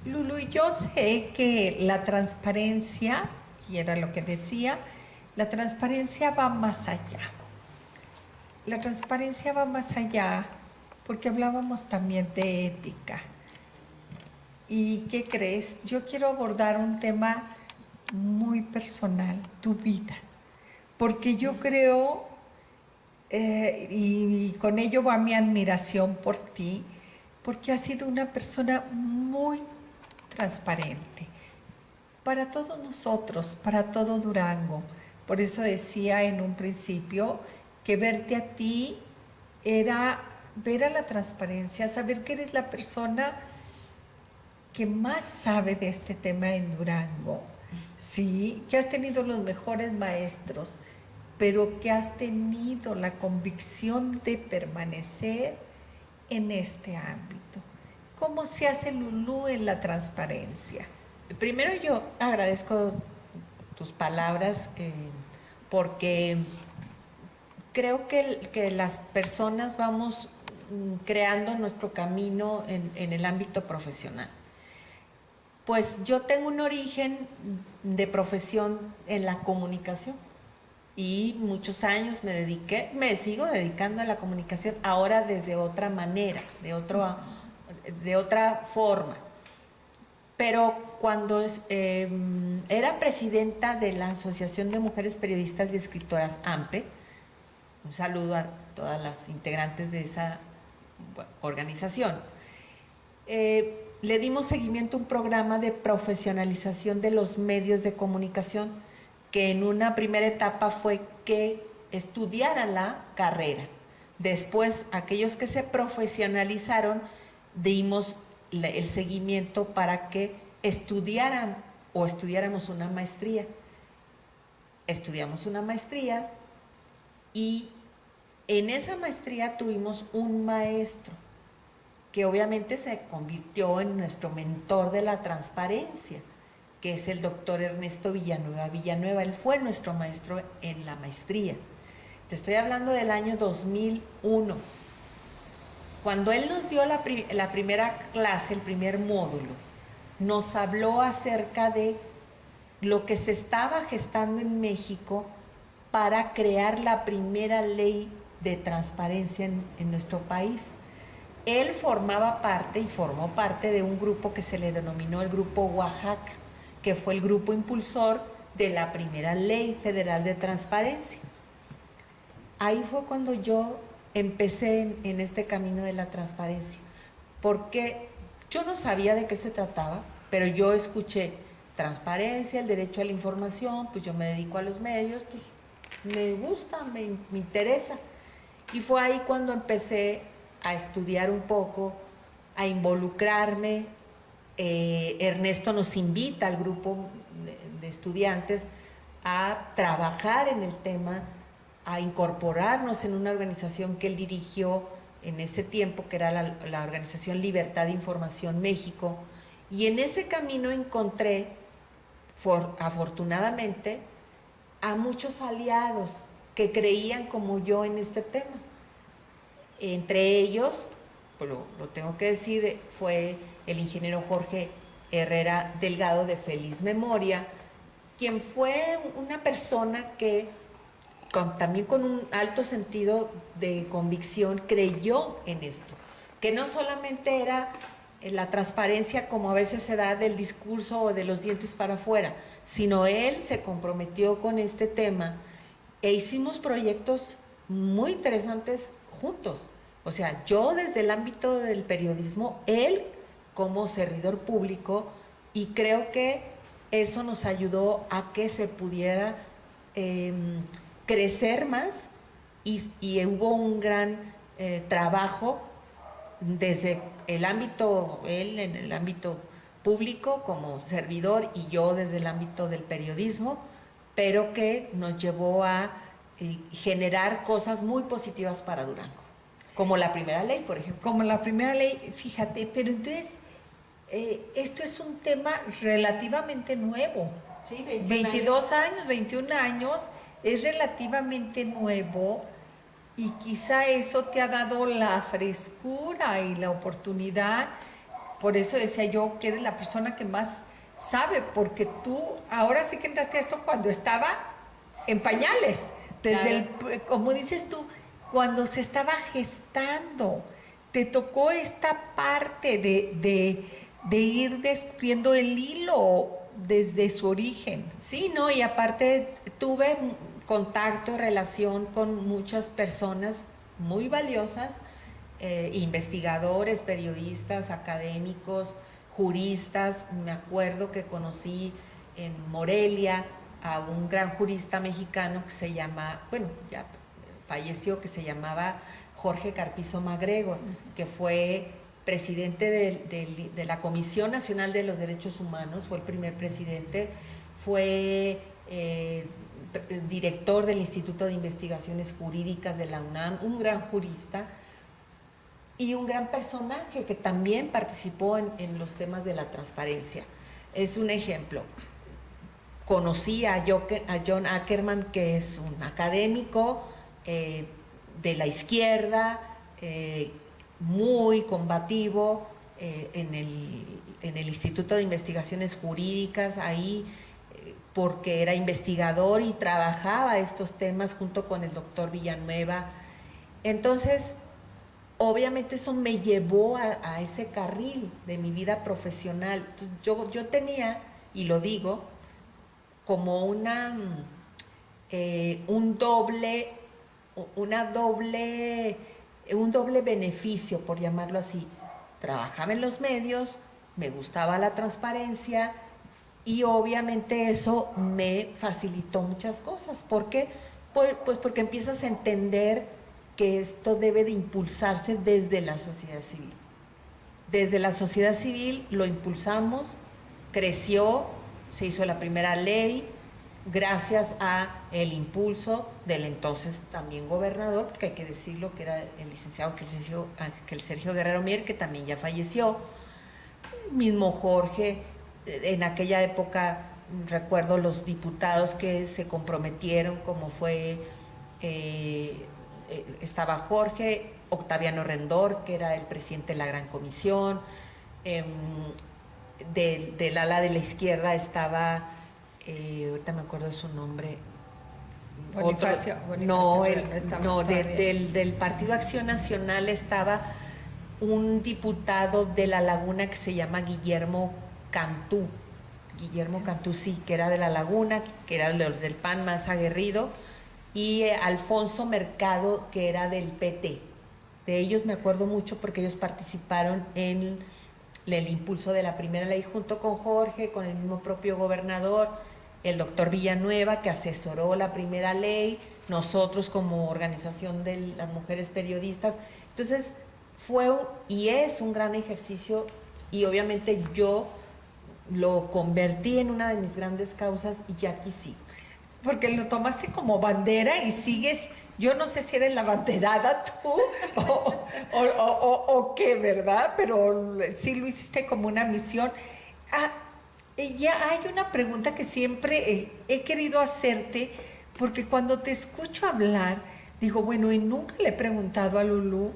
Lulu, yo sé que la transparencia, y era lo que decía, la transparencia va más allá. La transparencia va más allá porque hablábamos también de ética. ¿Y qué crees? Yo quiero abordar un tema muy personal, tu vida, porque yo creo, y con ello va mi admiración por ti, porque has sido una persona muy transparente para todos nosotros, para todo Durango. Por eso decía en un principio que verte a ti era ver a la transparencia, saber que eres la persona que más sabe de este tema en Durango, sí, que has tenido los mejores maestros, pero que has tenido la convicción de permanecer en este ámbito. ¿Cómo se hace, Lulú, en la transparencia? Primero yo agradezco tus palabras porque creo que las personas vamos creando nuestro camino en el ámbito profesional. Pues yo tengo un origen de profesión en la comunicación y muchos años me sigo dedicando a la comunicación, ahora desde otra manera, de otra forma. Pero cuando era presidenta de la Asociación de Mujeres Periodistas y Escritoras, AMPE, un saludo a todas las integrantes de esa organización, le dimos seguimiento a un programa de profesionalización de los medios de comunicación que en una primera etapa fue que estudiaran la carrera. Después, aquellos que se profesionalizaron, dimos el seguimiento para que estudiaran o estudiáramos una maestría. Estudiamos una maestría y en esa maestría tuvimos un maestro que obviamente se convirtió en nuestro mentor de la transparencia, que es el doctor Ernesto Villanueva Villanueva. Él fue nuestro maestro en la maestría. Te estoy hablando del año 2001. Cuando él nos dio la primera clase, el primer módulo, nos habló acerca de lo que se estaba gestando en México para crear la primera ley de transparencia en nuestro país. Él formaba parte y formó parte de un grupo que se le denominó el Grupo Oaxaca, que fue el grupo impulsor de la primera Ley Federal de Transparencia. Ahí fue cuando yo empecé en este camino de la transparencia, porque yo no sabía de qué se trataba, pero yo escuché transparencia, el derecho a la información, pues yo me dedico a los medios, pues me gusta, me interesa. Y fue ahí cuando empecé a estudiar un poco, a involucrarme. Ernesto nos invita al grupo de estudiantes a trabajar en el tema, a incorporarnos en una organización que él dirigió en ese tiempo, que era la organización Libertad de Información México, y en ese camino encontré, afortunadamente, a muchos aliados que creían como yo en este tema. Entre ellos, pues lo tengo que decir, fue el ingeniero Jorge Herrera Delgado, de feliz memoria, quien fue una persona que también con un alto sentido de convicción creyó en esto, que no solamente era la transparencia como a veces se da del discurso o de los dientes para afuera, sino él se comprometió con este tema e hicimos proyectos muy interesantes juntos. O sea, yo desde el ámbito del periodismo, él como servidor público, y creo que eso nos ayudó a que se pudiera crecer más y hubo un gran trabajo desde el ámbito, él en el ámbito público como servidor y yo desde el ámbito del periodismo, pero que nos llevó a generar cosas muy positivas para Durango, como la primera ley, por ejemplo. Como la primera ley, fíjate, pero entonces esto es un tema relativamente nuevo. Sí, 22 años, 21 años, es relativamente nuevo y quizá eso te ha dado la frescura y la oportunidad. Por eso decía yo que eres la persona que más sabe, porque tú ahora sí que entraste a esto cuando estaba en pañales, desde claro. Como dices tú, cuando se estaba gestando, te tocó esta parte de ir descubriendo el hilo desde su origen. Sí, no, y aparte tuve contacto y relación con muchas personas muy valiosas, investigadores, periodistas, académicos, juristas. Me acuerdo que conocí en Morelia a un gran jurista mexicano que se llama, bueno, ya falleció, que se llamaba Jorge Carpizo MacGregor, que fue presidente de la Comisión Nacional de los Derechos Humanos, fue el primer presidente, fue director del Instituto de Investigaciones Jurídicas de la UNAM, un gran jurista y un gran personaje que también participó en los temas de la transparencia. Es un ejemplo. Conocí a John Ackerman, que es un académico de la izquierda, muy combativo en el Instituto de Investigaciones Jurídicas, ahí porque era investigador y trabajaba estos temas junto con el doctor Villanueva. Entonces, obviamente eso me llevó a ese carril de mi vida profesional. Entonces, yo tenía, y lo digo, como un doble beneficio, por llamarlo así. Trabajaba en los medios, me gustaba la transparencia y obviamente eso me facilitó muchas cosas. ¿Por qué? Pues porque empiezas a entender que esto debe de impulsarse desde la sociedad civil. Desde la sociedad civil lo impulsamos, creció, se hizo la primera ley, gracias a el impulso del entonces también gobernador, porque hay que decirlo que era el licenciado Ángel Sergio Guerrero Mier, que también ya falleció, mismo Jorge. En aquella época recuerdo los diputados que se comprometieron, como fue, estaba Jorge, Octaviano Rendor, que era el presidente de la Gran Comisión, del ala de la izquierda estaba, ahorita me acuerdo de su nombre, del Partido Acción Nacional estaba un diputado de La Laguna que se llama Guillermo Cantú, sí, que era de La Laguna, que era los del PAN más aguerrido, y Alfonso Mercado, que era del PT. De ellos me acuerdo mucho porque ellos participaron en el impulso de la primera ley junto con Jorge, con el mismo propio gobernador, el doctor Villanueva, que asesoró la primera ley, nosotros como organización de las mujeres periodistas. Entonces fue y es un gran ejercicio, y obviamente yo lo convertí en una de mis grandes causas y ya aquí sí. Porque lo tomaste como bandera y sigues, yo no sé si eres la banderada tú o qué, ¿verdad? Pero sí lo hiciste como una misión. Ya hay una pregunta que siempre he querido hacerte, porque cuando te escucho hablar, digo, bueno, y nunca le he preguntado a Lulú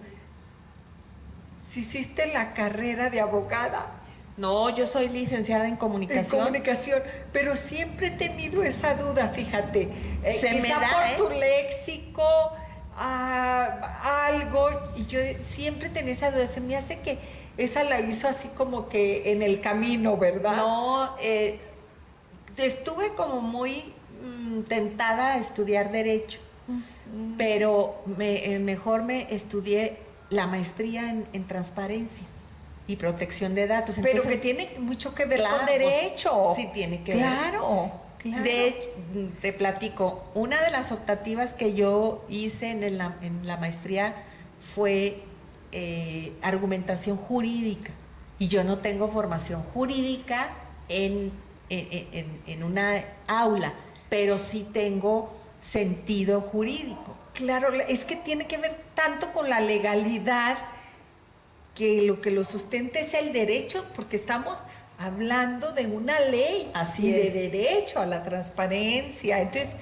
si hiciste la carrera de abogada. No, yo soy licenciada en comunicación. En comunicación, pero siempre he tenido esa duda, fíjate. Se me da, por tu léxico, algo, y yo siempre tenía esa duda. Se me hace que esa la hizo así como que en el camino, ¿verdad? No, estuve como muy tentada a estudiar Derecho, pero mejor me estudié la maestría en Transparencia y Protección de Datos. Entonces, pero que tiene mucho que ver con Derecho. Pues, sí, tiene que ver. Claro. Te platico, una de las optativas que yo hice en la maestría fue argumentación jurídica, y yo no tengo formación jurídica en una aula, pero sí tengo sentido jurídico. Claro, es que tiene que ver tanto con la legalidad, que lo sustenta es el derecho, porque estamos hablando de una ley. Así y es. De derecho a la transparencia. Entonces,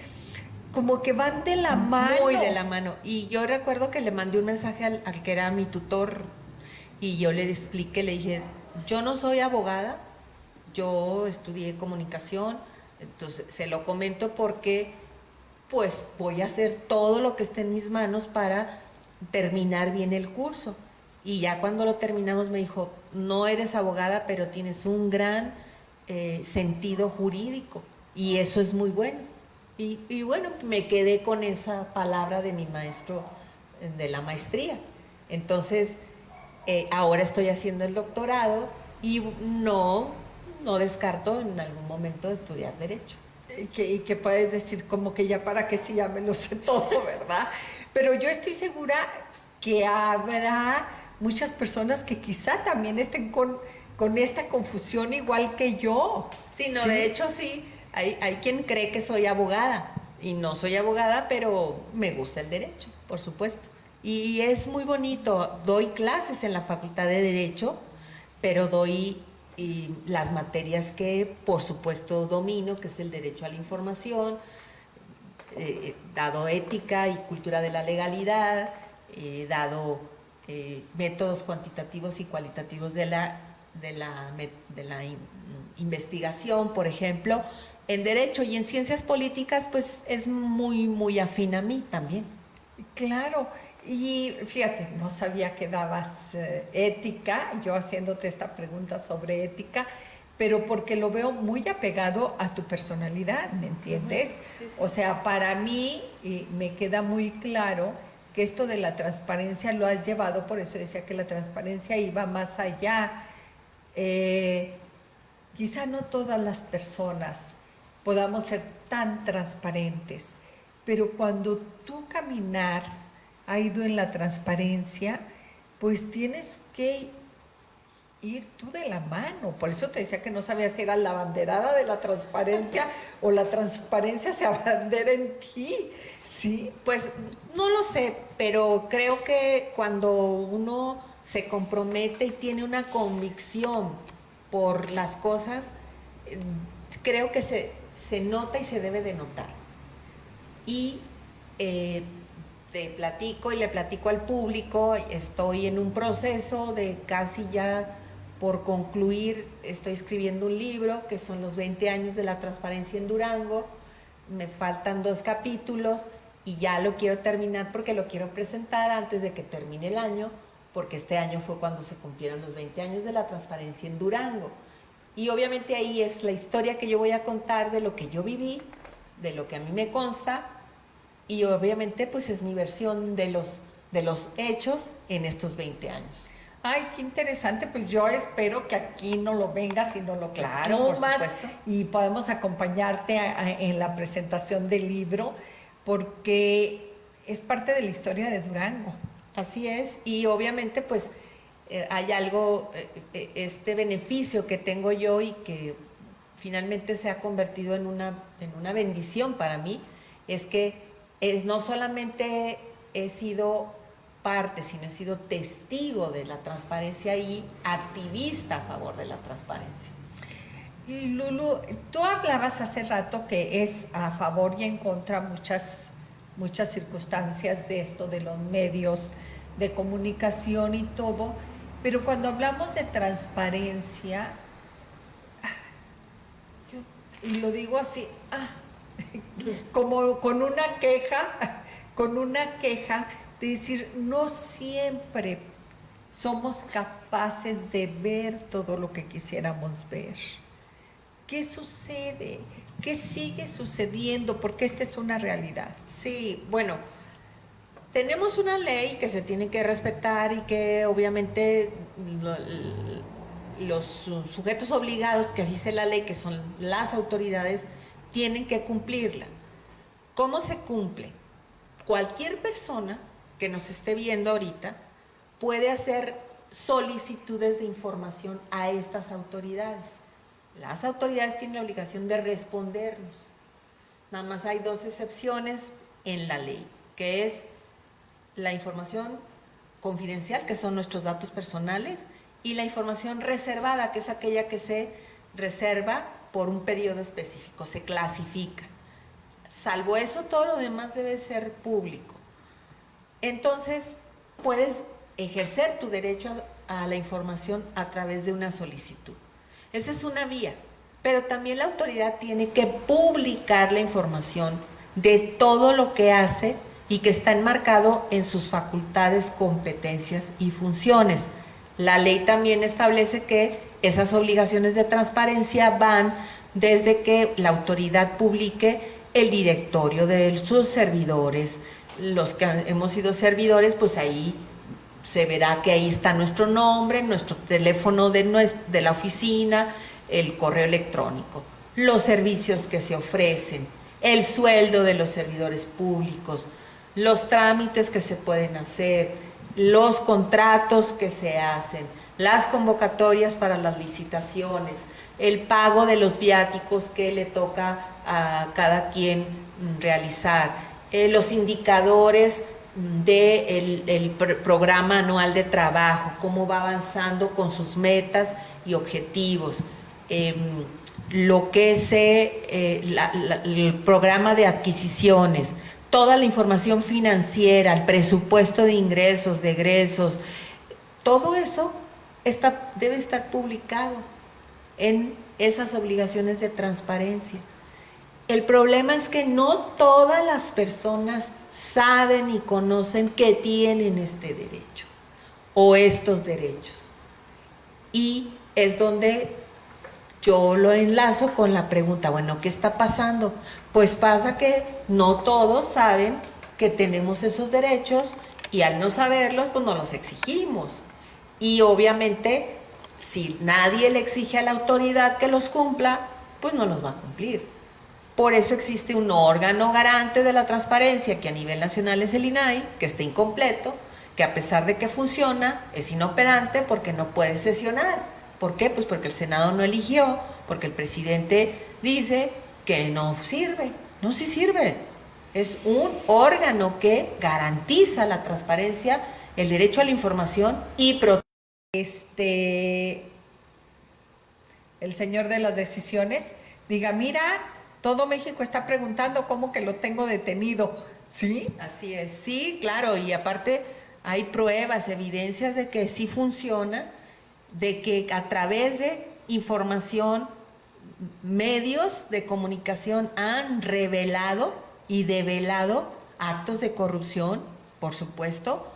como que van de la mano. Muy de la mano. Y yo recuerdo que le mandé un mensaje al que era mi tutor, y yo le expliqué, le dije, yo no soy abogada, yo estudié comunicación. Entonces se lo comento porque pues voy a hacer todo lo que esté en mis manos para terminar bien el curso. Y ya cuando lo terminamos me dijo, no eres abogada, pero tienes un gran sentido jurídico, y eso es muy bueno. Y bueno, me quedé con esa palabra de mi maestro de la maestría. Entonces, ahora estoy haciendo el doctorado y no descarto en algún momento estudiar Derecho. Y que puedes decir como que ya para que sí, ya me lo sé todo, ¿verdad? Pero yo estoy segura que habrá muchas personas que quizá también estén con esta confusión igual que yo. Sí, no, ¿sí? De hecho sí, hay quien cree que soy abogada, y no soy abogada, pero me gusta el derecho, por supuesto. Y es muy bonito, doy clases en la Facultad de Derecho, pero doy las materias que por supuesto domino, que es el derecho a la información, dado ética y cultura de la legalidad, dado métodos cuantitativos y cualitativos de la investigación, por ejemplo. En Derecho y en Ciencias Políticas, pues es muy afín a mí también. Claro, y fíjate, no sabía que dabas ética, yo haciéndote esta pregunta sobre ética, pero porque lo veo muy apegado a tu personalidad, ¿me entiendes? Sí, sí. O sea, para mí me queda muy claro que esto de la transparencia lo has llevado, por eso decía que la transparencia iba más allá. Quizá no todas las personas podamos ser tan transparentes, pero cuando tu caminar ha ido en la transparencia, pues tienes que ir tú de la mano. Por eso te decía que no sabía si era la abanderada de la transparencia o la transparencia se abandera en ti, ¿sí? Pues no lo sé, pero creo que cuando uno se compromete y tiene una convicción por las cosas, creo que se nota y se debe de notar. Y te platico y le platico al público, estoy en un proceso de casi ya por concluir, estoy escribiendo un libro que son los 20 años de la transparencia en Durango, me faltan 2 capítulos y ya lo quiero terminar porque lo quiero presentar antes de que termine el año, porque este año fue cuando se cumplieron los 20 años de la transparencia en Durango. Y obviamente ahí es la historia que yo voy a contar de lo que yo viví, de lo que a mí me consta, y obviamente pues es mi versión de los hechos en estos 20 años. Ay, qué interesante, pues yo espero que aquí no lo vengas y no lo Claro, por presumas, supuesto. y podemos acompañarte en la presentación del libro, porque es parte de la historia de Durango. Así es, y obviamente pues hay algo, este beneficio que tengo yo y que finalmente se ha convertido en una bendición para mí, es que no solamente he sido parte, sino he sido testigo de la transparencia y activista a favor de la transparencia. Y Lulu, tú hablabas hace rato que es a favor y en contra muchas circunstancias de esto, de los medios de comunicación y todo, pero cuando hablamos de transparencia, y lo digo así, como con una queja de decir, no siempre somos capaces de ver todo lo que quisiéramos ver. ¿Qué sucede? ¿Qué sigue sucediendo? Porque esta es una realidad. Sí, bueno, tenemos una ley que se tiene que respetar y que obviamente los sujetos obligados, que así dice la ley, que son las autoridades, tienen que cumplirla. ¿Cómo se cumple? Cualquier persona que nos esté viendo ahorita puede hacer solicitudes de información a estas autoridades. Las autoridades tienen la obligación de respondernos. Nada más hay 2 excepciones en la ley, que es la información confidencial, que son nuestros datos personales, y la información reservada, que es aquella que se reserva por un periodo específico, se clasifica. Salvo eso, todo lo demás debe ser público. Entonces, puedes ejercer tu derecho a la información a través de una solicitud. Esa es una vía, pero también la autoridad tiene que publicar la información de todo lo que hace y que está enmarcado en sus facultades, competencias y funciones. La ley también establece que esas obligaciones de transparencia van desde que la autoridad publique el directorio de sus servidores. Los que hemos sido servidores, pues ahí se verá que ahí está nuestro nombre, nuestro teléfono de la oficina, el correo electrónico, los servicios que se ofrecen, el sueldo de los servidores públicos, los trámites que se pueden hacer, los contratos que se hacen, las convocatorias para las licitaciones, el pago de los viáticos que le toca a cada quien realizar, los indicadores del programa anual de trabajo, cómo va avanzando con sus metas y objetivos, lo que es el programa de adquisiciones, toda la información financiera, el presupuesto de ingresos, de egresos, todo eso debe estar publicado en esas obligaciones de transparencia. El problema es que no todas las personas saben y conocen que tienen este derecho o estos derechos. Y es donde yo lo enlazo con la pregunta, bueno, ¿qué está pasando? Pues pasa que no todos saben que tenemos esos derechos y al no saberlos, pues no los exigimos. Y obviamente, si nadie le exige a la autoridad que los cumpla, pues no los va a cumplir. Por eso existe un órgano garante de la transparencia, que a nivel nacional es el INAI, que está incompleto, que a pesar de que funciona, es inoperante porque no puede sesionar. ¿Por qué? Pues porque el Senado no eligió, porque el presidente dice que no sirve. No, sí sirve. Es un órgano que garantiza la transparencia, el derecho a la información y protege. El señor de las decisiones diga, mira, todo México está preguntando cómo que lo tengo detenido, ¿sí? Así es, sí, claro, y aparte hay pruebas, evidencias de que sí funciona, de que a través de información, medios de comunicación han revelado y develado actos de corrupción, por supuesto.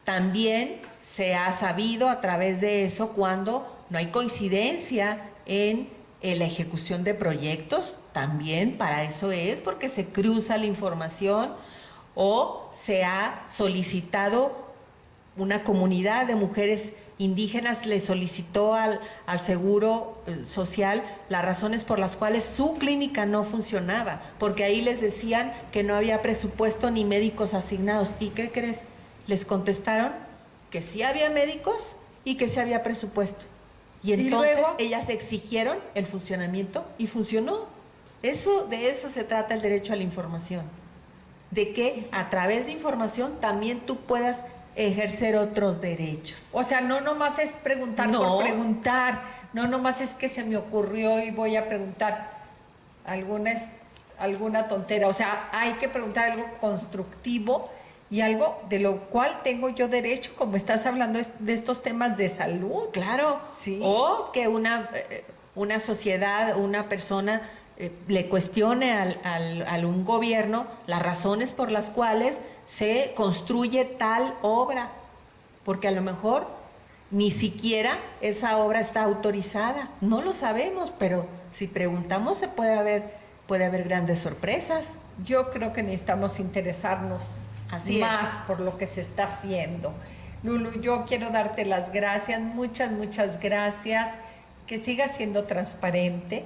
También se ha sabido a través de eso cuando no hay coincidencia en la ejecución de proyectos, también para eso es, porque se cruza la información o se ha solicitado, una comunidad de mujeres indígenas le solicitó al Seguro Social las razones por las cuales su clínica no funcionaba, porque ahí les decían que no había presupuesto ni médicos asignados. ¿Y qué crees? Les contestaron que sí había médicos y que sí había presupuesto. Y entonces luego ellas exigieron el funcionamiento y funcionó. De eso se trata el derecho a la información. De que a través de información también tú puedas ejercer otros derechos. O sea, no nomás es preguntar por preguntar, no nomás es que se me ocurrió y voy a preguntar alguna tontera. O sea, hay que preguntar algo constructivo y algo de lo cual tengo yo derecho, como estás hablando de estos temas de salud. Claro, sí. O que una sociedad, una persona le cuestione al un gobierno las razones por las cuales se construye tal obra, porque a lo mejor ni siquiera esa obra está autorizada, no lo sabemos, pero si preguntamos puede haber grandes sorpresas. Yo creo que necesitamos interesarnos más por lo que se está haciendo. Lulu, yo quiero darte las gracias, muchas gracias, que sigas siendo transparente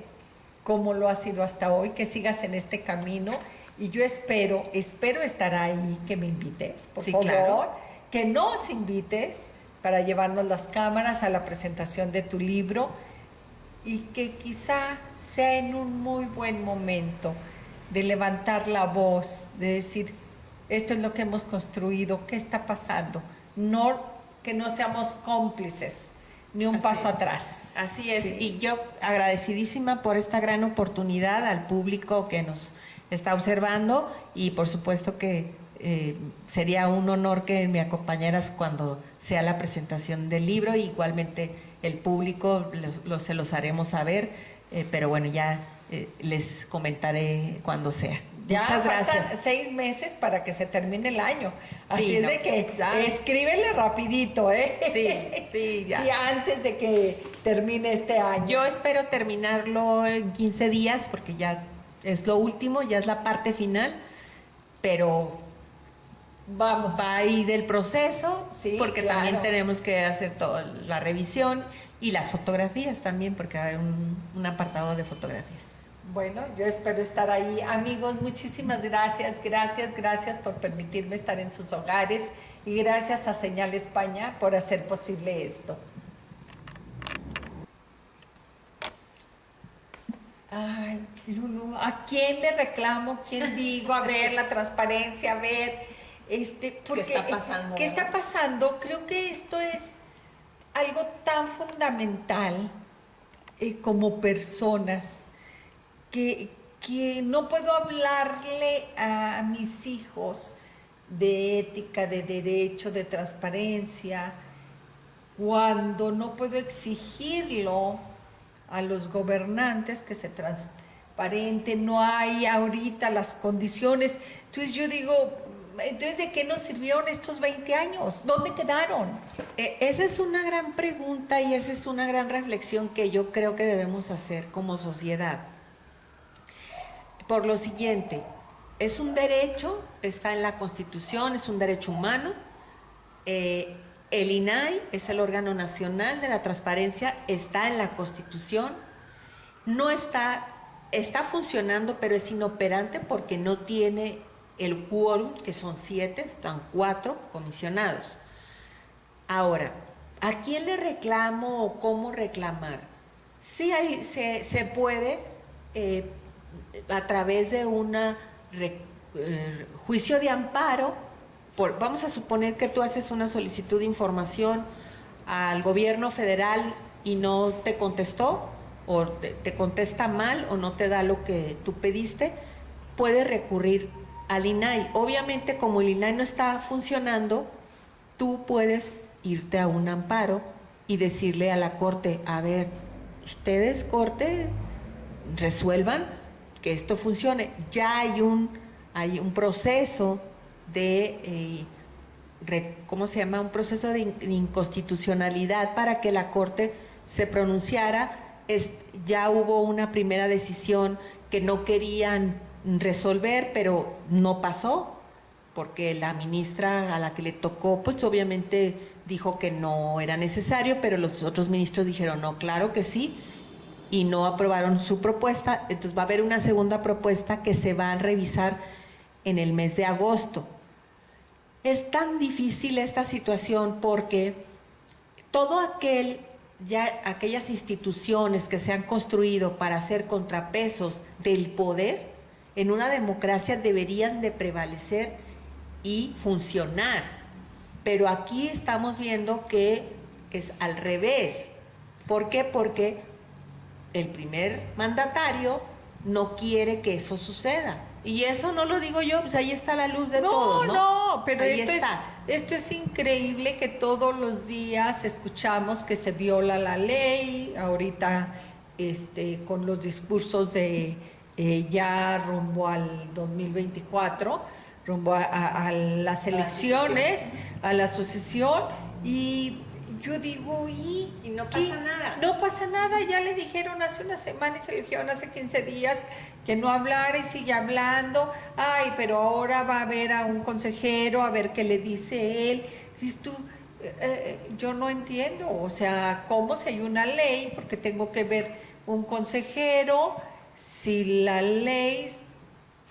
como lo has sido hasta hoy, que sigas en este camino. Y yo espero estar ahí, que me invites, por favor, claro. Que nos invites para llevarnos las cámaras a la presentación de tu libro y que quizá sea en un muy buen momento de levantar la voz, de decir, esto es lo que hemos construido, ¿qué está pasando? No, que no seamos cómplices, ni un paso atrás. Así es, sí. Y yo agradecidísima por esta gran oportunidad al público que nos está observando y por supuesto que sería un honor que me acompañaras cuando sea la presentación del libro. Igualmente el público se los haremos saber, pero bueno, ya les comentaré cuando sea. Ya muchas gracias. Faltan 6 meses para que se termine el año. Así Sí, es no, de que ya. Escríbele rapidito, ¿eh? Sí, ya. Sí, antes de que termine este año. Yo espero terminarlo en 15 días porque ya es lo último, ya es la parte final, pero vamos, va a ir el proceso, sí, porque claro. También tenemos que hacer toda la revisión y las fotografías también, porque va a haber un apartado de fotografías. Bueno, yo espero estar ahí. Amigos, muchísimas gracias por permitirme estar en sus hogares y gracias a Señal España por hacer posible esto. Ay, Lulu, ¿a quién le reclamo? ¿Quién digo? A ver, la transparencia, a ver, porque, ¿Qué está pasando? ¿Qué está pasando? Creo que esto es algo tan fundamental como personas, que no puedo hablarle a mis hijos de ética, de derecho, de transparencia, cuando no puedo exigirlo a los gobernantes que se transparenten, no hay ahorita las condiciones. Entonces yo digo, entonces ¿de qué nos sirvieron estos 20 años? ¿Dónde quedaron? Esa es una gran pregunta y esa es una gran reflexión que yo creo que debemos hacer como sociedad. Por lo siguiente, es un derecho, está en la Constitución, es un derecho humano. El INAI es el órgano nacional de la transparencia, está en la Constitución, no está funcionando, pero es inoperante porque no tiene el quórum, que son 7, están 4 comisionados. Ahora, ¿a quién le reclamo o cómo reclamar? Sí se puede a través de un juicio de amparo. Vamos a suponer que tú haces una solicitud de información al gobierno federal y no te contestó, o te contesta mal o no te da lo que tú pediste, puedes recurrir al INAI. Obviamente, como el INAI no está funcionando, tú puedes irte a un amparo y decirle a la Corte, a ver, ustedes, Corte, resuelvan que esto funcione. Ya hay un proceso de, ¿cómo se llama? Un proceso de inconstitucionalidad para que la Corte se pronunciara. Ya hubo una primera decisión que no querían resolver, pero no pasó, porque la ministra a la que le tocó, pues obviamente dijo que no era necesario, pero los otros ministros dijeron, no, claro que sí, y no aprobaron su propuesta. Entonces va a haber una segunda propuesta que se va a revisar en el mes de agosto. Es tan difícil esta situación porque aquellas instituciones que se han construido para hacer contrapesos del poder, en una democracia deberían de prevalecer y funcionar. Pero aquí estamos viendo que es al revés. ¿Por qué? Porque el primer mandatario no quiere que eso suceda. Y eso no lo digo yo, pues ahí está la luz de todos, ¿no? No, pero esto es increíble que todos los días escuchamos que se viola la ley, ahorita con los discursos de ya rumbo al 2024, rumbo a las elecciones, a la sucesión, y yo digo, ¿y no pasa nada? No pasa nada, ya le dijeron hace una semana y se le dijeron hace 15 días que no hablara y sigue hablando. Ay, pero ahora va a ver a un consejero, a ver qué le dice él. Dices tú, yo no entiendo, o sea, ¿cómo si hay una ley? Porque tengo que ver un consejero, si la ley,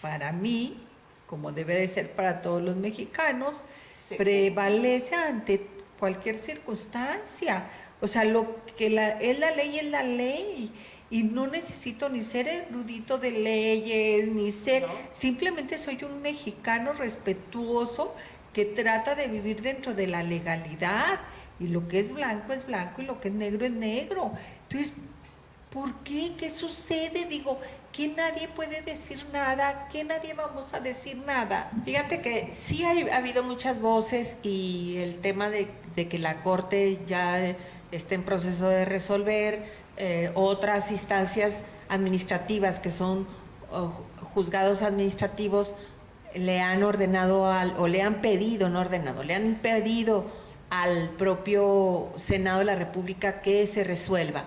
para mí, como debe de ser para todos los mexicanos, sí, prevalece ante cualquier circunstancia. O sea, lo que es la ley, y no necesito ni ser erudito de leyes, ni ser, simplemente soy un mexicano respetuoso que trata de vivir dentro de la legalidad, y lo que es blanco y lo que es negro. Entonces, ¿por qué? ¿Qué sucede? Digo, que nadie puede decir nada, que nadie vamos a decir nada. Fíjate que sí ha habido muchas voces, y el tema de que la Corte ya esté en proceso de resolver, otras instancias administrativas que son juzgados administrativos le han pedido al propio Senado de la República que se resuelva.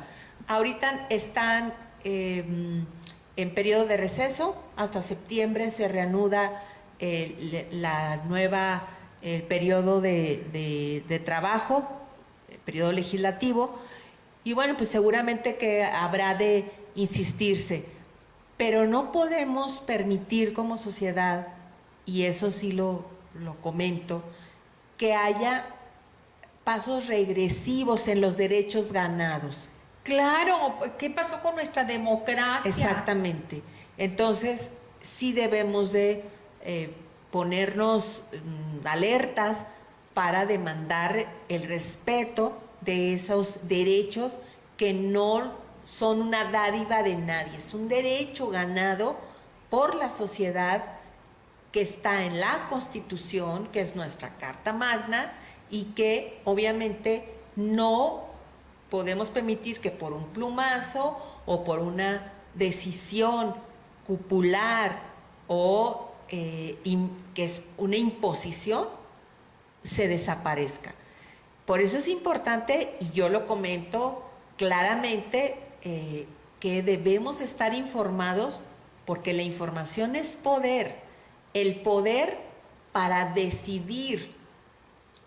Ahorita están en periodo de receso, hasta septiembre se reanuda el periodo de trabajo, el periodo legislativo, y bueno, pues seguramente que habrá de insistirse, pero no podemos permitir como sociedad, y eso sí lo comento, que haya pasos regresivos en los derechos ganados. Claro, ¿qué pasó con nuestra democracia? Exactamente. Entonces, sí debemos de ponernos alertas para demandar el respeto de esos derechos que no son una dádiva de nadie, es un derecho ganado por la sociedad que está en la Constitución, que es nuestra Carta Magna, y que obviamente no podemos permitir que por un plumazo o por una decisión cupular o que es una imposición, se desaparezca. Por eso es importante, y yo lo comento claramente, que debemos estar informados, porque la información es poder, el poder para decidir.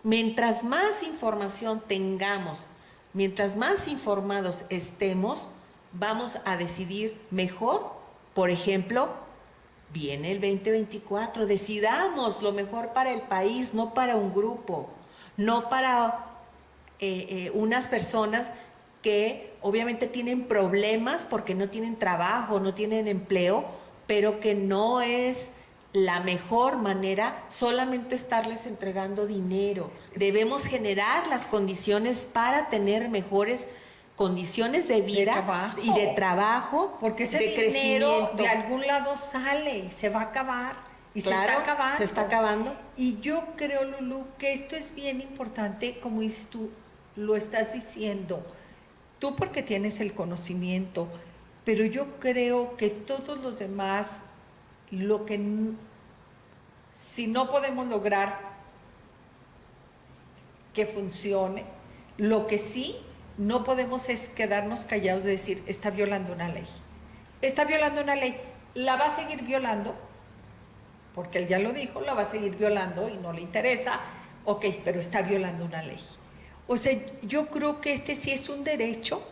Mientras más información tengamos, mientras más informados estemos, vamos a decidir mejor. Por ejemplo, viene el 2024, decidamos lo mejor para el país, no para un grupo, no para unas personas que obviamente tienen problemas porque no tienen trabajo, no tienen empleo, pero que no es la mejor manera solamente estarles entregando dinero. Debemos generar las condiciones para tener mejores condiciones de vida y de trabajo, porque ese de dinero crecimiento. de algún lado sale y se va a acabar. Y claro, se está acabando. se está acabando. Y yo creo, Lulú, que esto es bien importante, como dices tú, lo estás diciendo, tú porque tienes el conocimiento, pero yo creo que todos los demás, lo que si no podemos lograr que funcione, lo que sí no podemos es quedarnos callados de decir, está violando una ley. Está violando una ley, la va a seguir violando, porque él ya lo dijo, la va a seguir violando y no le interesa, ok, pero está violando una ley. O sea, yo creo que este sí es un derecho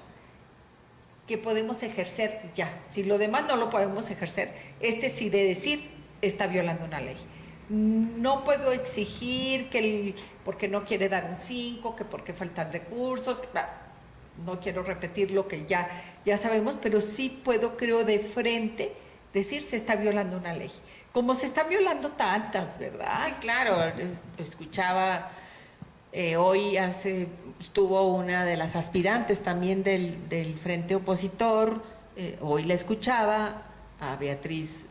que podemos ejercer ya. Si lo demás no lo podemos ejercer, este sí de decir, está violando una ley. No puedo exigir que porque no quiere dar un 5, que porque faltan recursos, no quiero repetir lo que ya sabemos, pero sí puedo, creo, de frente decir se está violando una ley. Como se están violando tantas, ¿verdad? Sí, claro, escuchaba, hoy estuvo una de las aspirantes también del Frente Opositor, hoy la escuchaba, a Beatriz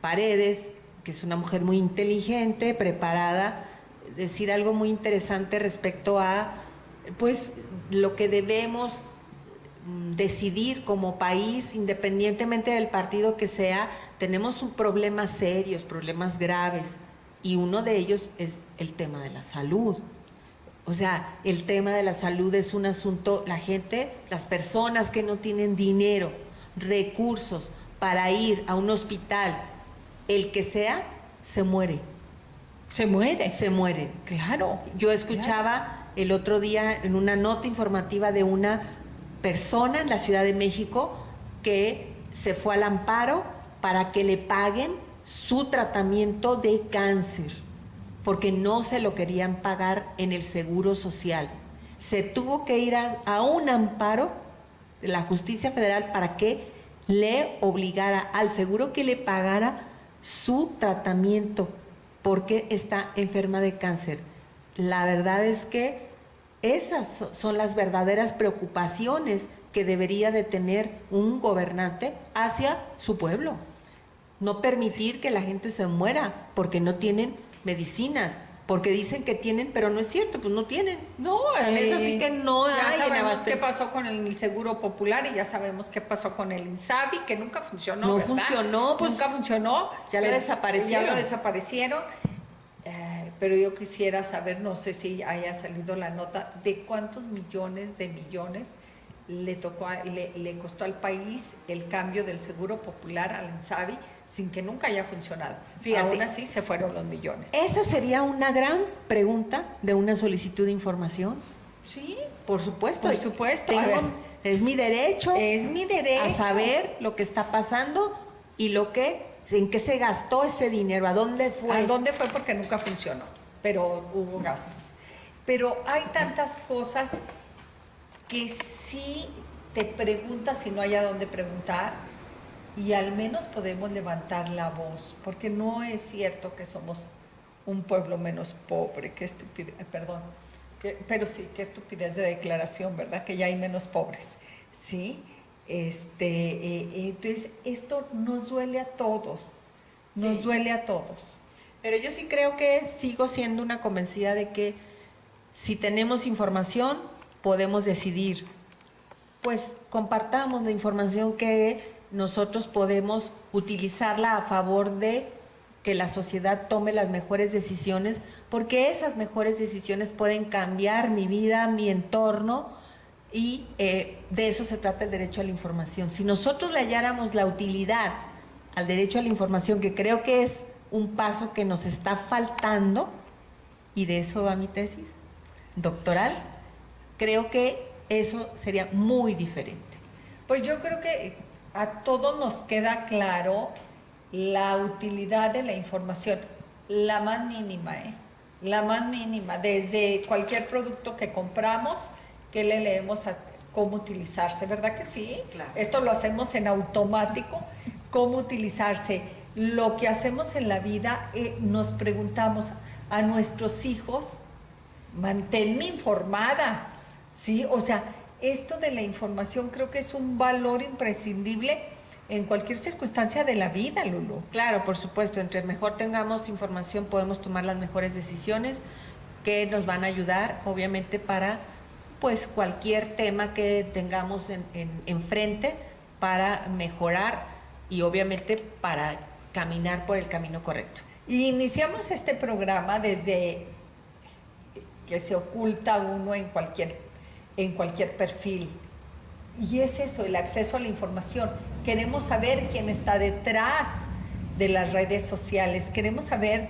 Paredes, que es una mujer muy inteligente, preparada, decir algo muy interesante respecto a, pues, lo que debemos decidir como país, independientemente del partido que sea. Tenemos problemas serios, problemas graves, y uno de ellos es el tema de la salud. O sea, el tema de la salud es un asunto, la gente, las personas que no tienen dinero, recursos para ir a un hospital, el que sea, se muere. Se muere. Se muere. Claro. Yo escuchaba el otro día en una nota informativa de una persona en la Ciudad de México que se fue al amparo para que le paguen su tratamiento de cáncer, porque no se lo querían pagar en el Seguro Social. Se tuvo que ir a un amparo de la Justicia Federal para que le obligara al seguro que le pagara su tratamiento, porque está enferma de cáncer. La verdad es que esas son las verdaderas preocupaciones que debería de tener un gobernante hacia su pueblo. No permitir que la gente se muera porque no tienen medicinas, porque dicen que tienen, pero no es cierto, pues no tienen. No, es así que no hay. Ya sabemos qué pasó con el Seguro Popular y ya sabemos qué pasó con el INSABI, que nunca funcionó, no ¿verdad? funcionó, pues nunca funcionó. Ya lo desaparecieron. Ya lo desaparecieron. Pero yo quisiera saber, no sé si haya salido la nota, de cuántos millones le costó al país el cambio del Seguro Popular al INSABI sin que nunca haya funcionado. Fíjate, aún así se fueron los millones. Esa sería una gran pregunta de una solicitud de información. Sí, por supuesto. Por supuesto. Es mi derecho. Es mi derecho a saber lo que está pasando y en qué se gastó ese dinero, a dónde fue. A dónde fue, porque nunca funcionó, pero hubo gastos. Pero hay tantas cosas que sí te preguntas y no hay a dónde preguntar, y al menos podemos levantar la voz, porque no es cierto que somos un pueblo menos pobre, qué estupidez, perdón, pero sí, qué estupidez de declaración, ¿verdad? Que ya hay menos pobres. ¿sí? Entonces, esto nos duele a todos, nos duele a todos. Pero yo sí creo que sigo siendo una convencida de que si tenemos información, podemos decidir. Pues compartamos la información que nosotros podemos utilizarla a favor de que la sociedad tome las mejores decisiones, porque esas mejores decisiones pueden cambiar mi vida, mi entorno, y de eso se trata el derecho a la información. Si nosotros le halláramos la utilidad al derecho a la información, que creo que es un paso que nos está faltando, y de eso va mi tesis doctoral, creo que eso sería muy diferente. Pues yo creo que a todos nos queda claro la utilidad de la información, la más mínima, la más mínima, desde cualquier producto que compramos, que le leemos a cómo utilizarse, ¿verdad que sí? Claro. Esto lo hacemos en automático, cómo utilizarse. Lo que hacemos en la vida, nos preguntamos a nuestros hijos, manténme informada, ¿sí? O sea, esto de la información creo que es un valor imprescindible en cualquier circunstancia de la vida, Lulu. Claro, por supuesto, entre mejor tengamos información podemos tomar las mejores decisiones que nos van a ayudar, obviamente, para pues cualquier tema que tengamos enfrente, para mejorar y obviamente para caminar por el camino correcto. Y iniciamos este programa desde que se oculta uno en cualquier perfil. Y es eso, el acceso a la información. Queremos saber quién está detrás de las redes sociales. Queremos saber,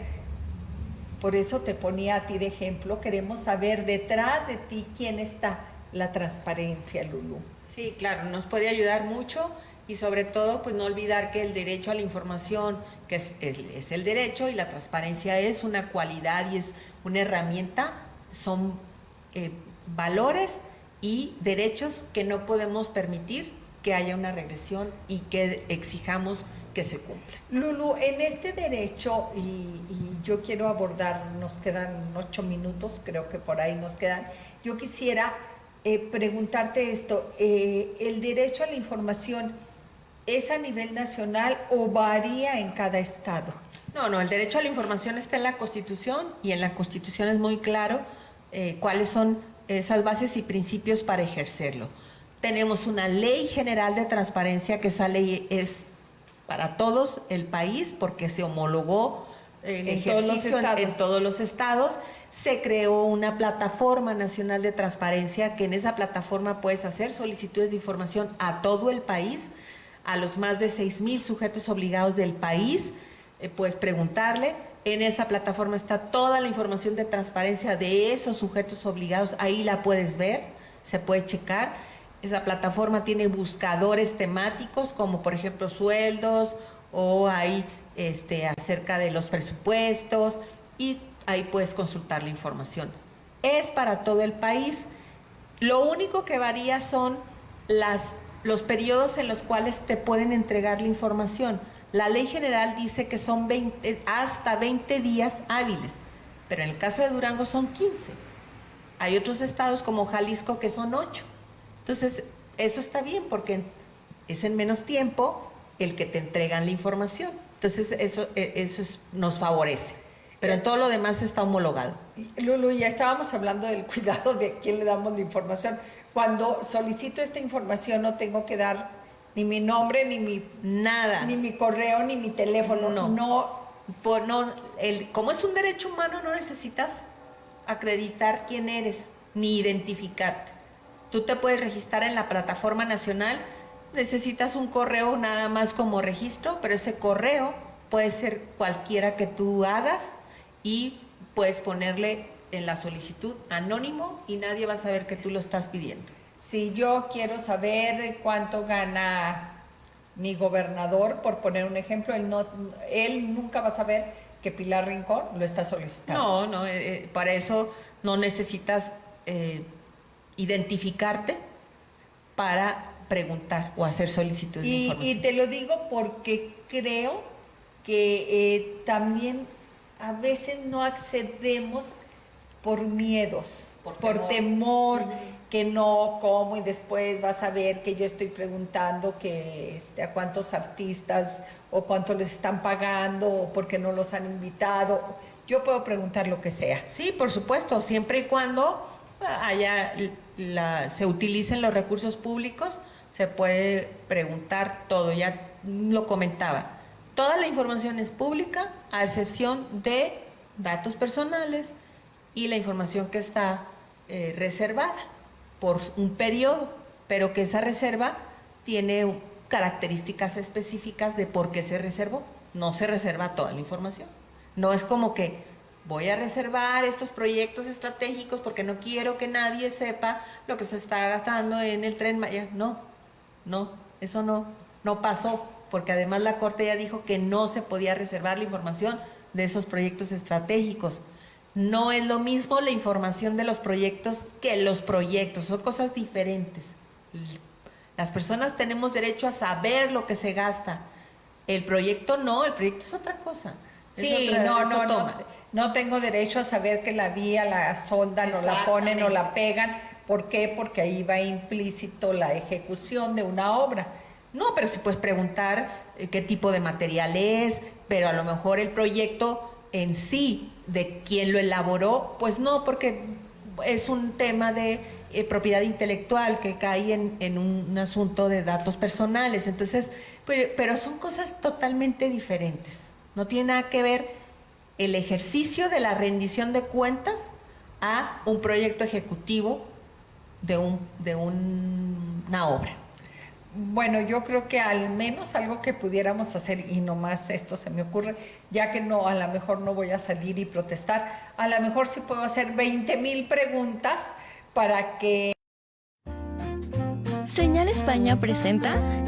por eso te ponía a ti de ejemplo, queremos saber detrás de ti quién está, la transparencia, Lulu. Sí, claro, nos puede ayudar mucho y sobre todo pues no olvidar que el derecho a la información, que es el derecho, y la transparencia es una cualidad y es una herramienta, son valores y derechos que no podemos permitir que haya una regresión y que exijamos que se cumpla. Lulu, en este derecho, y yo quiero abordar, nos quedan 8 minutos, creo que por ahí nos quedan, yo quisiera preguntarte esto, ¿el derecho a la información es a nivel nacional o varía en cada estado? No, el derecho a la información está en la Constitución y en la Constitución es muy claro cuáles son esas bases y principios para ejercerlo. Tenemos una ley general de transparencia, que esa ley es para todos el país porque se homologó en todos los estados. Se creó una plataforma nacional de transparencia, que en esa plataforma puedes hacer solicitudes de información a todo el país, a los más de 6,000 sujetos obligados del país, puedes preguntarle. En esa plataforma está toda la información de transparencia de esos sujetos obligados, ahí la puedes ver, se puede checar. Esa plataforma tiene buscadores temáticos, como por ejemplo sueldos, o hay acerca de los presupuestos, y ahí puedes consultar la información. Es para todo el país. Lo único que varía son los periodos en los cuales te pueden entregar la información. La ley general dice que son hasta 20 días hábiles, pero en el caso de Durango son 15. Hay otros estados como Jalisco que son 8. Entonces, eso está bien porque es en menos tiempo el que te entregan la información. Entonces, eso nos favorece. Pero en todo lo demás está homologado. Lulu, ya estábamos hablando del cuidado de a quién le damos la información. Cuando solicito esta información no tengo que dar ni mi nombre, ni mi correo, ni mi teléfono. Como es un derecho humano, no necesitas acreditar quién eres, ni identificarte. Tú te puedes registrar en la plataforma nacional, necesitas un correo nada más como registro, pero ese correo puede ser cualquiera que tú hagas y puedes ponerle en la solicitud anónimo y nadie va a saber que tú lo estás pidiendo. Si yo quiero saber cuánto gana mi gobernador, por poner un ejemplo, él nunca va a saber que Pilar Rincón lo está solicitando. No, para eso no necesitas identificarte para preguntar o hacer solicitudes de información. Y te lo digo porque creo que también a veces no accedemos por miedos, Por por temor, que no, cómo, y después vas a ver que yo estoy preguntando que a cuántos artistas o cuánto les están pagando o por qué no los han invitado. Yo puedo preguntar lo que sea. Sí, por supuesto, siempre y cuando se utilicen los recursos públicos, se puede preguntar todo. Ya lo comentaba, toda la información es pública, a excepción de datos personales y la información que está reservada por un periodo, pero que esa reserva tiene características específicas de por qué se reservó. No se reserva toda la información. No es como que voy a reservar estos proyectos estratégicos porque no quiero que nadie sepa lo que se está gastando en el Tren Maya. No, eso no pasó, porque además la Corte ya dijo que no se podía reservar la información de esos proyectos estratégicos. No es lo mismo la información de los proyectos que los proyectos, son cosas diferentes. Las personas tenemos derecho a saber lo que se gasta. El proyecto no, el proyecto es otra cosa. Sí, no tengo derecho a saber que la vía, la soldan o la ponen o la pegan. ¿Por qué? Porque ahí va implícito la ejecución de una obra. No, pero sí puedes preguntar qué tipo de material es, pero a lo mejor el proyecto en sí, de quién lo elaboró, pues no, porque es un tema de propiedad intelectual que cae en un asunto de datos personales. Entonces, pero son cosas totalmente diferentes. No tiene nada que ver el ejercicio de la rendición de cuentas a un proyecto ejecutivo de una obra. Bueno, yo creo que al menos algo que pudiéramos hacer, y nomás esto se me ocurre, ya que no, a lo mejor no voy a salir y protestar, a lo mejor sí puedo hacer 20,000 preguntas para que... Señal España presenta